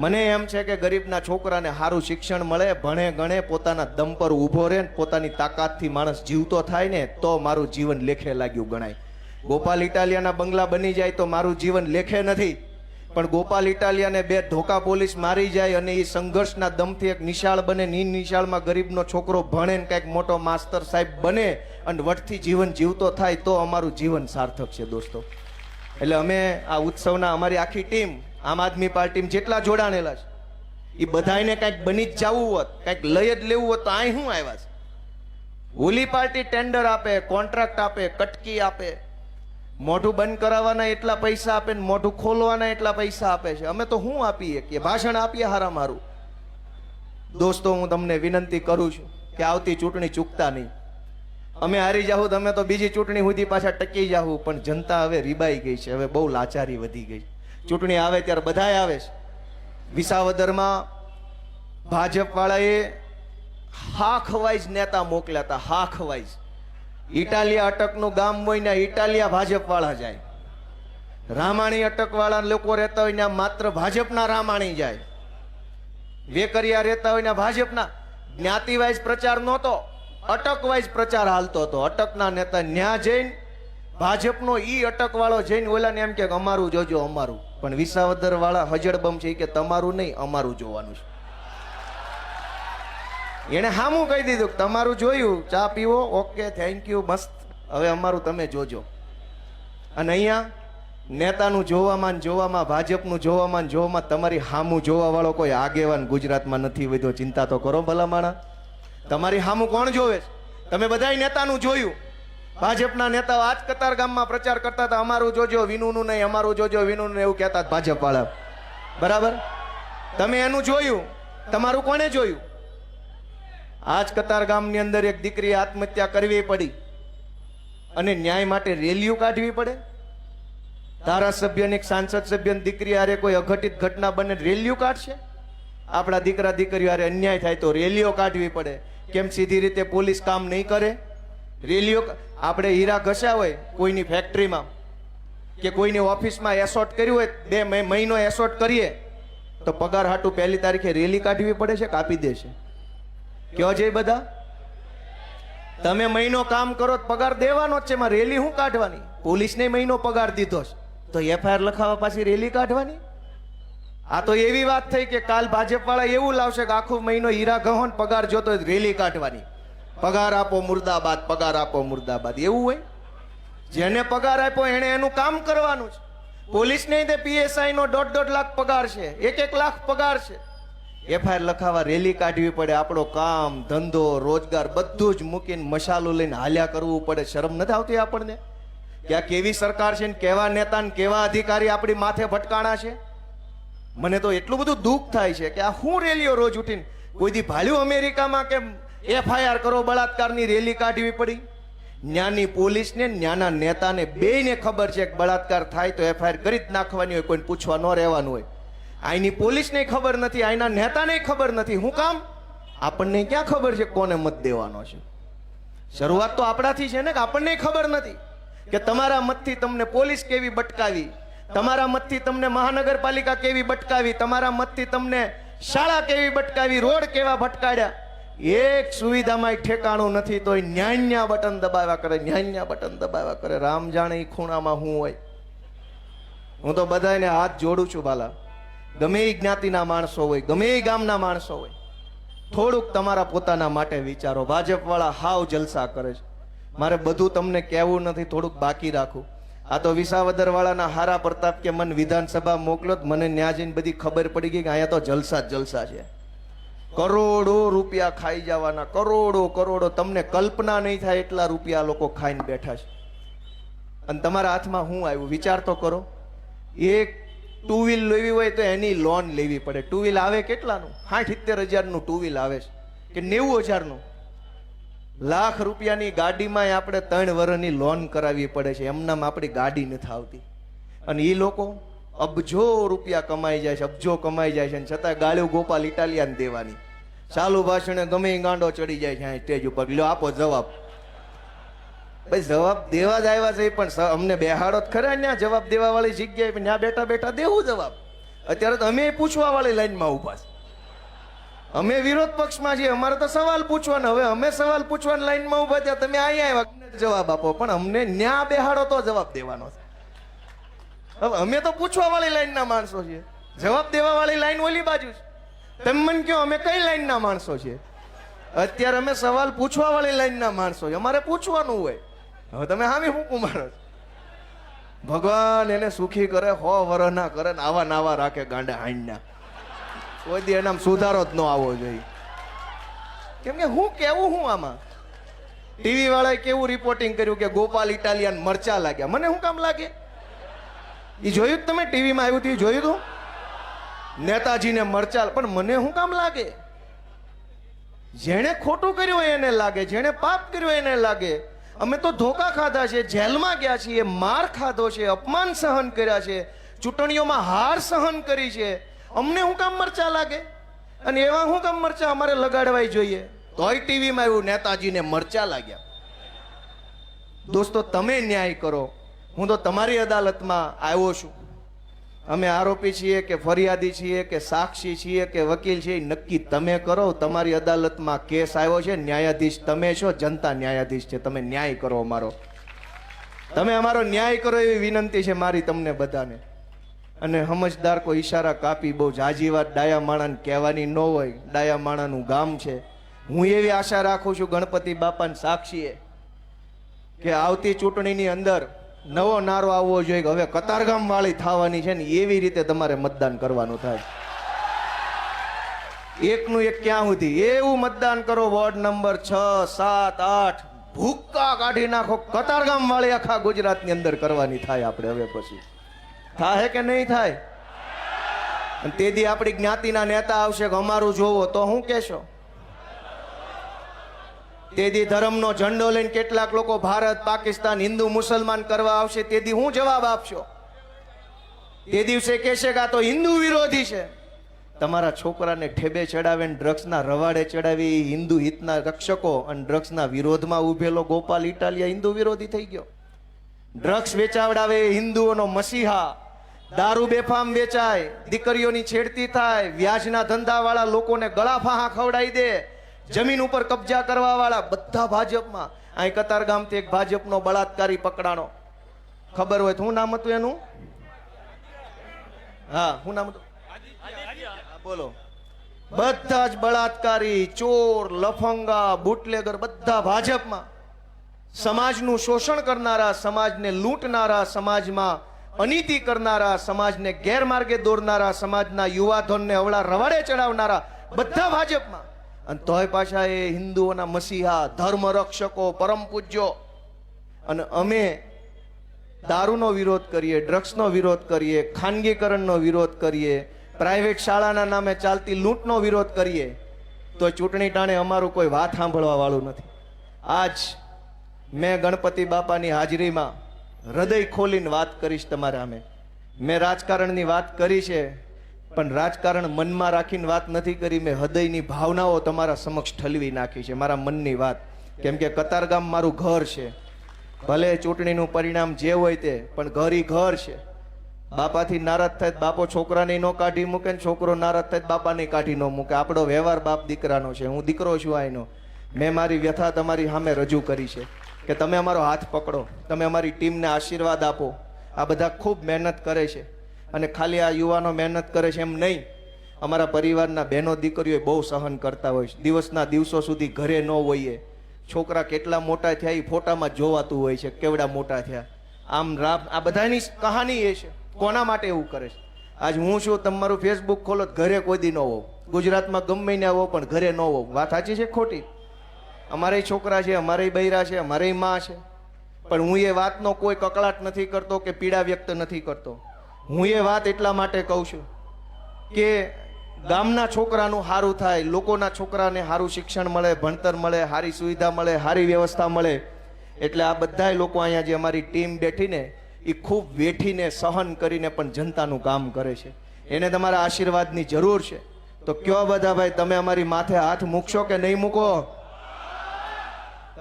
મને એમ છે કે ગરીબના છોકરાને સારું શિક્ષણ મળે, ભણે ગણે, પોતાના દમ પર ઊભો રહે, પોતાની તાકાતથી માણસ જીવતો થાય ને તો મારું જીવન લેખે લાગ્યું ગણાય. ગોપાલ ઇટાલિયાના બંગલા બની જાય તો મારું જીવન લેખે નથી, પણ ગોપાલ ઇટાલિયાને 2 ધોકા પોલીસ મારી જાય અને એ સંઘર્ષના દમથી એક નિશાળ બને, નિશાળમાં ગરીબનો છોકરો ભણે ને કંઈક મોટો માસ્તર સાહેબ બને અને વટથી જીવન જીવતો થાય તો અમારું જીવન સાર્થક છે દોસ્તો. એટલે અમે આ ઉત્સવના, અમારી આખી ટીમ, આમ આદમી પાર્ટીમાં જેટલા જોડાણેલા છે એ બધાને કંઈક બની જ જવું હોત, કંઈક લઈ જ લેવું હોત તો અહીં શું આવ્યા છે? ઓલી પાર્ટી ટેન્ડર આપે, કોન્ટ્રાક્ટ આપે, કટકી આપે, મોઢું બંધ કરાવવાના એટલા પૈસા આપે ને મોઢું ખોલવાના એટલા પૈસા આપે છે. અમે તો શું આપીએ કે ભાષણ આપીએ હારા મારું. દોસ્તો, હું તમને વિનંતી કરું છું કે આવતી ચૂંટણી ચૂકતા નહીં. અમે હારી જાહું, તમે તો બીજી ચૂંટણી સુધી પાછા ટકી જાહું, પણ જનતા હવે રીબાઈ ગઈ છે, હવે બહુ લાચારી વધી ગઈ. ચૂંટણી આવે ત્યારે બધાય આવે છે. વિસાવદરમાં ભાજપ વાળાએ હાખ વાઇઝ નેતા મોકલ્યા હતા, હાખ વાઇઝ. ઇટાલિયા અટકનું ગામ હોય ને ઇટાલિયા ભાજપ વાળા જાય, રામાણી અટક વાળા લોકો રહેતા હોય ને માત્ર ભાજપના રામાણી જાય, વેકરિયા રહેતા હોય ને ભાજપના. જ્ઞાતિ વાઇઝ પ્રચાર નહોતો, અટક વાઇઝ પ્રચાર હાલતો હતો. અટકના નેતા ન્યા જઈને ભાજપનો ઈ અટક વાળો જઈને ઓલાને એમ કે અમારું જોજો, અમારું. પણ વિસાવદર વાળા હજડબમ છે કે તમારું નહીં, અમારું જોવાનું છે. એને હામું કહી દીધું કે તમારું જોયું, ચા પીવો, ઓકે, થેન્ક યુ, મસ્ત, હવે અમારું તમે જોજો. અને અહીંયા નેતાનું જોવામાં ભાજપનું જોવામાં તમારી હામું જોવા વાળો કોઈ આગેવાન ગુજરાતમાં નથી વધ્યો. ચિંતા તો કરો ભલા માણા. તમારી હામું કોણ જોવે છે? તમે બધાય નેતાનું જોયું. ભાજપના નેતાઓ આજ કતારગામમાં પ્રચાર કરતા હતા, અમારું જોજો, વિનુનું નહીં, અમારું જોજો, વિનુનું, એવું કહેતા ભાજપ વાળા. બરાબર? તમે એનું જોયું, તમારું કોને જોયું? આજ કતારગામની અંદર એક દીકરીએ આત્મહત્યા કરવી પડી અને ન્યાય માટે રેલીઓ કાઢવી પડે? ધારાસભ્યની સાંસદ સભ્યની દીકરી હારે કોઈ અઘટિત ઘટના બને રેલીઓ કાઢશે? આપણા દીકરા દીકરીઓ હારે અન્યાય થાય તો રેલીઓ કાઢવી પડે. કેમ સીધી રીતે પોલીસ કામ નહીં કરે? રેલીઓ આપણે હીરા ઘસ્યા હોય કોઈની ફેક્ટરીમાં કે કોઈની ઓફિસમાં એસોટ કર્યું હોય, 2 મહિનો એસોટ કરીએ તો પગાર હાટું 1 તારીખે રેલી કાઢવી પડે છે કે આપી દેશે? કયો છે બધા? તમે મહિનો કામ કરો તો પગાર દેવાનો જ છે, એમાં રેલી શું કાઢવાની? પોલીસને મહિનો પગાર દીધો છે તો એફઆઈઆર લખાવવા પાછી રેલી કાઢવાની? આ તો એવી વાત થઈ કે કાલ ભાજપ વાળા એવું લાવશે કે આખો મહિનો હીરા ગહોન પગાર જોતો હોય રેલી કાઢવાની. પગાર આપો મુર્દાબાદ, પગાર આપો મુર્દાબાદ. એવું હોય? જેને પગાર આપ્યો એને એનું કામ કરવાનું છે. પોલીસ નહીં તે પીએસઆઈ નો 1.5 લાખ પગાર છે, 1 લાખ પગાર છે. એફઆઈઆર લખાવા રેલી કાઢવી પડે. આપણો કામ ધંધો રોજગાર બધું જ મૂકીને મસાલો લઈને હાલ્યા કરવું પડે. શરમ નથી આવતી આપણને કે આ કેવી સરકાર છે ને કેવા નેતા ને કેવા અધિકારી આપણી માથે ભટકાણા છે? મને તો એટલું બધું દુઃખ થાય છે કે આ હું રેલીઓ રોજ ઉઠીને કોઈ દી ભાલ્યું અમેરિકામાં કે એફઆઈઆર કરો બળાત્કારની રેલી કાઢવી પડી? ન્યાની પોલીસને ન્યાના નેતાને બેયને ખબર છે કે બળાત્કાર થાય તો એફઆઈઆર કરી જ નાખવાની હોય, કોઈને પૂછવા ન રહેવાનું હોય. આઈની પોલીસને ખબર નથી, આઈના નેતાને ખબર નથી. હું કામ? આપણને ક્યાં ખબર છે કોને મત દેવાનો છે? શરૂઆત તો આપણાથી છે ને કે આપણને ખબર નથી કે તમારા મતથી તમને પોલીસ કેવી બટકાવી, તમારા મતથી તમને મહાનગરપાલિકા કેવી બટકાવી, તમારા મતથી તમને શાળા કેવી બટકાવી, રોડ કેવા ભટકાડ્યા. એક સુવિધામાં ઠેકાણું નથી તોય ન્યાન્યા બટન દબાવ્યા કરે, ન્યાન્યા બટન દબાવ્યા કરે. રામ જાણે એ ખૂણામાં હું હોય. હું તો બધાને હાથ જોડું છું બાલા, ગમે એ જ્ઞાતિના માણસો હોય, ગમે એ ગામના માણસો હોય, થોડુંક તમારા પોતાના માટે વિચારો. ભાજપ વાળા હાવ જલસા કરે છે. મારે બધું તમને કહેવું નથી, થોડુંક બાકી રાખું. આ તો વિસાવદર વાળાના હારા પ્રતાપ કે મને વિધાનસભા મોકલો, મને ન્યા જઈને બધી ખબર પડી ગઈ કે અહીંયા તો જલસા જ જલસા છે. કરોડો રૂપિયા ખાઈ જવાના, કરોડો. તમને કલ્પના નહીં થાય એટલા રૂપિયા લોકો ખાઈને બેઠા છે. અને તમારા હાથમાં હું આવ્યું વિચાર તો કરો. એક 2 વ્હીલ લેવી હોય તો એની લોન લેવી પડે. 2 વ્હીલ આવે કેટલાનું? 60-70 હજારનું 2 વ્હીલ આવે છે કે 90,000નું? લાખ રૂપિયાની ગાડીમાં આપણે 3 વર્ષની લોન કરાવવી પડે છે. એમનામ આપણી ગાડી નથી આવતી. અને એ લોકો અબજો રૂપિયા કમાઈ જાય છે, અબજો કમાઈ જાય છે, છતાં ગાળ્યું ગોપાલ ઇટાલિયાને દેવાની. ચાલુ ભાષણે ગમે ગાંડો ચડી જાય છે સ્ટેજ ઉપર. લ્યો આપો જવાબ. ભાઈ જવાબ દેવા જ આવ્યા છે પણ અમને બેહાડો જ ખરા ત્યાં જવાબ દેવા વાળી જગ્યાએ. ત્યાં બેઠા બેઠા દેવું જવાબ. અત્યારે તો અમે પૂછવા વાળી લાઈનમાં ઉભા છે. અમે વિરોધ પક્ષમાં છીએ, અમારે તો સવાલ પૂછવાના. હવે અમે સવાલ પૂછવાની લાઈનમાં ઉભા થયા, તમે અહીંયા આવ્યા જવાબ આપો. પણ અમને ન્યા બેહાડો તો જવાબ દેવાનો છે. હવે અમે તો પૂછવા વાળી લાઈનના માણસો છીએ, જવાબ દેવા વાળી લાઈન ઓલી બાજુ છે. તમે મને કહો અમે કઈ લાઈનના માણસો છીએ? અત્યારે અમે સવાલ પૂછવા વાળી લાઈનના માણસો છીએ, અમારે પૂછવાનું હોય. હવે તમે હામી હું કુમારો ભગવાન એને સુખી કરે, 100 વર્ષ ના કરે ને આવા નાવા રાખે ગાંડા હાંડના. કોઈ દી એનામ સુધારો જ ન આવવો જોઈએ. કેમ કે હું કેવું હું આમાં ટીવી વાળાએ કેવું રિપોર્ટિંગ કર્યું કે ગોપાલ ઇટાલિયન મરચા લાગ્યા. મને શું કામ લાગે? એ જોયું તમે ટીવીમાં આવ્યું હતું, જોયું હતું નેતાજીને મરચા. પણ મને શું કામ લાગે? જેણે ખોટું કર્યું હોય એને લાગે, જેણે પાપ કર્યું હોય એને લાગે. અમે તો ધોકા ખાધા છે, જેલમાં ગયા છીએ, માર ખાધો છે, અપમાન સહન કર્યા છે, ચૂંટણીઓમાં હાર સહન કરી છે. અમને શું કામ મરચા લાગે? અને એવા શું કામ મરચા અમારે લગાડવાય જોઈએ? તોય ટીવીમાં આવ્યું નેતાજીને મરચા લાગ્યા. દોસ્તો તમે ન્યાય કરો. હું તો તમારી અદાલતમાં આવ્યો છું. અમે આરોપી છીએ કે ફરિયાદી છીએ કે સાક્ષી છીએ કે વકીલ છીએ, નક્કી તમે કરો. તમારી અદાલતમાં કેસ આવ્યો છે, ન્યાયાધીશ તમે છો, જનતા ન્યાયાધીશ છે. તમે ન્યાય કરો અમારો, તમે અમારો ન્યાય કરો એવી વિનંતી છે મારી તમને બધાને. અને સમજદાર કોઈ ઈશારા કાપી બહુ જાજી વાત ડાયા માણાને કહેવાની ન હોય. ડાયા માણાનું ગામ છે. હું એવી આશા રાખું છું ગણપતિ બાપાને સાક્ષીએ કે આવતી ચૂંટણીની અંદર નવો નારો આવવો જોઈએ કે હવે કતારગામ વાળી થવાની છે ને એવી રીતે તમારે મતદાન કરવાનું થાય. એકનું એક ક્યાં સુધી એવું મતદાન કરો. વોર્ડ નંબર 6, 7, 8 ભૂક્કા કાઢી નાખો. કતારગામ વાળી આખા ગુજરાતની અંદર કરવાની થાય. આપણે હવે પછી થાય કે નહીં થાય? અને તે દી આપણી જ્ઞાતિના નેતા આવશે કે અમારું જોવો તો હું કહેશો? તેદી ધર્મનો ઝંડો લઈને કેટલાક લોકો ભારત પાકિસ્તાન હિન્દુ મુસલમાન કરવા આવશે, તેદી હું જવાબ આપશો? તે દિવસે કહેશે કે આ તો હિન્દુ વિરોધી છે. તમારા છોકરાને ઠેબે ચડાવે ને ડ્રગ્સના રવાડે ચડાવી હિન્દુ હિતના રક્ષકો અને ડ્રગ્સના વિરોધમાં ઉભેલો ગોપાલ ઇટાલિયા હિન્દુ વિરોધી થઈ ગયો. ડ્રગ્સ વેચાવડાવે હિન્દુઓનો મસીહા, દારૂ બેફામ વેચાય, દીકરીઓની છેડતી થાય, વ્યાજના ધંધાવાળા લોકોને ગળા ફાહા ખવડાવી દે, જમીન ઉપર કબજા કરવા વાળા બધા ભાજપમાં. અહીં કતારગામથી એક ભાજપનો બળાત્કારી પકડાણો, ખબર હોય તો શું નામ હતું એનું? હા, શું નામ હતું? બોલો. બધા જ બળાત્કારી, ચોર, લફંગા, બુટલેગર બધા ભાજપમાં. સમાજનું શોષણ કરનારા, સમાજને લૂંટનારા, સમાજમાં અનીતિ કરનારા, સમાજને ગેરમાર્ગે દોરનારા, સમાજના યુવાધનને અવળા રવાડે ચડાવનારા બધા ભાજપમાં. અને તોય પાછા એ હિન્દુઓના મસીહા, ધર્મ રક્ષકો, પરમ પૂજ્યો. અને અમે દારૂનો વિરોધ કરીએ, ડ્રગ્સનો વિરોધ કરીએ, ખાનગીકરણનો વિરોધ કરીએ, પ્રાઇવેટ શાળાના નામે ચાલતી લૂંટનો વિરોધ કરીએ, તો ચૂંટણી ટાણે અમારું કોઈ વાત સાંભળવા વાળું નથી. આજ મેં ગણપતિ બાપાની હાજરીમાં હૃદય ખોલીને વાત કરીશ તમારા સામે. મેં રાજકારણની વાત કરી છે, પણ રાજકારણ મનમાં રાખીને વાત નથી કરી. મેં હૃદયની ભાવનાઓ તમારા સમક્ષ ઠલવી નાખી છે, મારા મનની વાત. કેમ કે કતારગામ મારું ઘર છે. ભલે ચૂંટણીનું પરિણામ જે હોય તે, પણ ઘર ઈ ઘર છે. બાપાથી નારાજ થાય બાપો છોકરાને નો કાઢી મૂકે ને છોકરો નારાજ થાય બાપાને કાઢી ન મૂકે. આપણો વ્યવહાર બાપ દીકરાનો છે. હું દીકરો છું આનો. મેં મારી વ્યથા તમારી સામે રજૂ કરી છે કે તમે અમારો હાથ પકડો, તમે અમારી ટીમને આશીર્વાદ આપો. આ બધા ખૂબ મહેનત કરે છે, અને ખાલી આ યુવાનો મહેનત કરે છે એમ નહીં, અમારા પરિવારના બહેનો દીકરીઓ બહુ સહન કરતા હોય છે. દિવસના દિવસો સુધી ઘરે ન હોઈએ. છોકરા કેટલા મોટા થયા એ ફોટામાં જોવાતું હોય છે, કેવડા મોટા થયા. આમ આ બધાની કહાની એ છે. કોના માટે એવું કરે છે? આજ હું છું, તમારું ફેસબુક ખોલો, ઘરે કોઈ દી ન હોવ. ગુજરાતમાં ગમે ને આવો, પણ ઘરે ન હોવ. વાત સાચી છે ખોટી? અમારે છોકરા છે, અમારે બૈરા છે, અમારે માં છે, પણ હું એ વાતનો કોઈ કકળાટ નથી કરતો કે પીડા વ્યક્ત નથી કરતો. હું એ વાત એટલા માટે કહું છું કે ગામના છોકરાનું સારું થાય, લોકોના છોકરાને સારું શિક્ષણ મળે, ભણતર મળે, સારી સુવિધા મળે, સારી વ્યવસ્થા મળે. એટલે આ બધાય લોકો અહીંયા જે અમારી ટીમ બેઠીને એ ખૂબ વેઠીને સહન કરીને પણ જનતાનું કામ કરે છે. એને તમારા આશીર્વાદની જરૂર છે. તો કયો બધા ભાઈ, તમે અમારી માથે હાથ મૂકશો કે નહીં મૂકો?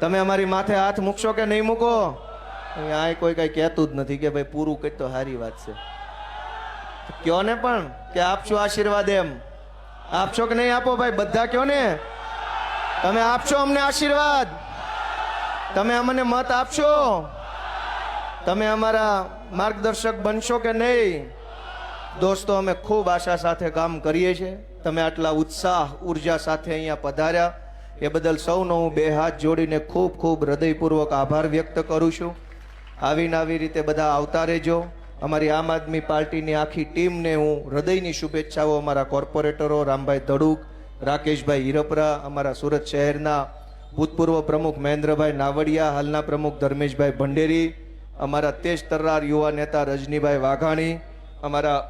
તમે અમારી માથે હાથ મૂકશો કે નહીં મૂકો? આ કોઈ કઈ કહેતું જ નથી કે ભાઈ પૂરું કઈ તો સારી વાત છે. કયો ને પણ કે આપશો આશીર્વાદ, એમ આપશો કે નહીં આપો? ભાઈ બધા કયો ને, તમે આપશો અમને આશીર્વાદ? તમે અમને મત આપશો? તમે અમારા માર્ગદર્શક બનશો કે નહીં? દોસ્તો, અમે ખૂબ આશા સાથે કામ કરીએ છીએ. તમે આટલા ઉત્સાહ, ઉર્જા સાથે અહીંયા પધાર્યા એ બદલ સૌનો હું બે હાથ જોડીને ખૂબ ખૂબ હૃદયપૂર્વક આભાર વ્યક્ત કરું છું. આવીને આવી રીતે બધા આવતા રહેજો. અમારી આમ આદમી પાર્ટીની આખી ટીમને હું હૃદયની શુભેચ્છાઓ, અમારા કોર્પોરેટરો રામભાઈ ધડુક, રાકેશભાઈ હિરપરા, અમારા સુરત શહેરના ભૂતપૂર્વ પ્રમુખ મહેન્દ્રભાઈ નાવડિયા, હાલના પ્રમુખ ધર્મેશભાઈ ભંડેરી, અમારા તેજ તર્રાર યુવા નેતા રજનીભાઈ વાઘાણી, અમારા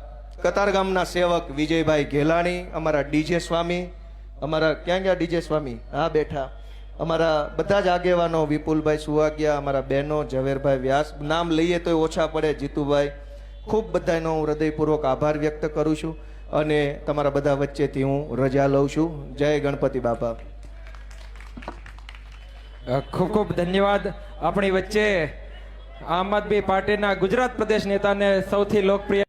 કતારગામના સેવક વિજયભાઈ ઘેલાણી, અમારા ડીજે સ્વામી, અમારા ક્યાં ગયા ડીજે સ્વામી? હા, બેઠા. અમારા બધા જ આગેવાનો, વિપુલભાઈ સુવાગિયા, અમારા બહેનો, ઝવેરભાઈ વ્યાસ, નામ લઈએ તો ઓછા પડે, જીતુભાઈ, ખૂબ બધાનો હું હૃદયપૂર્વક આભાર વ્યક્ત કરું છું. અને તમારા બધા વચ્ચેથી હું રજા લઉં છું. જય ગણપતિ બાપા. ખૂબ ખૂબ ધન્યવાદ. આપણી વચ્ચે આમ આદમી પાર્ટીના ગુજરાત પ્રદેશ નેતાને સૌથી લોકપ્રિય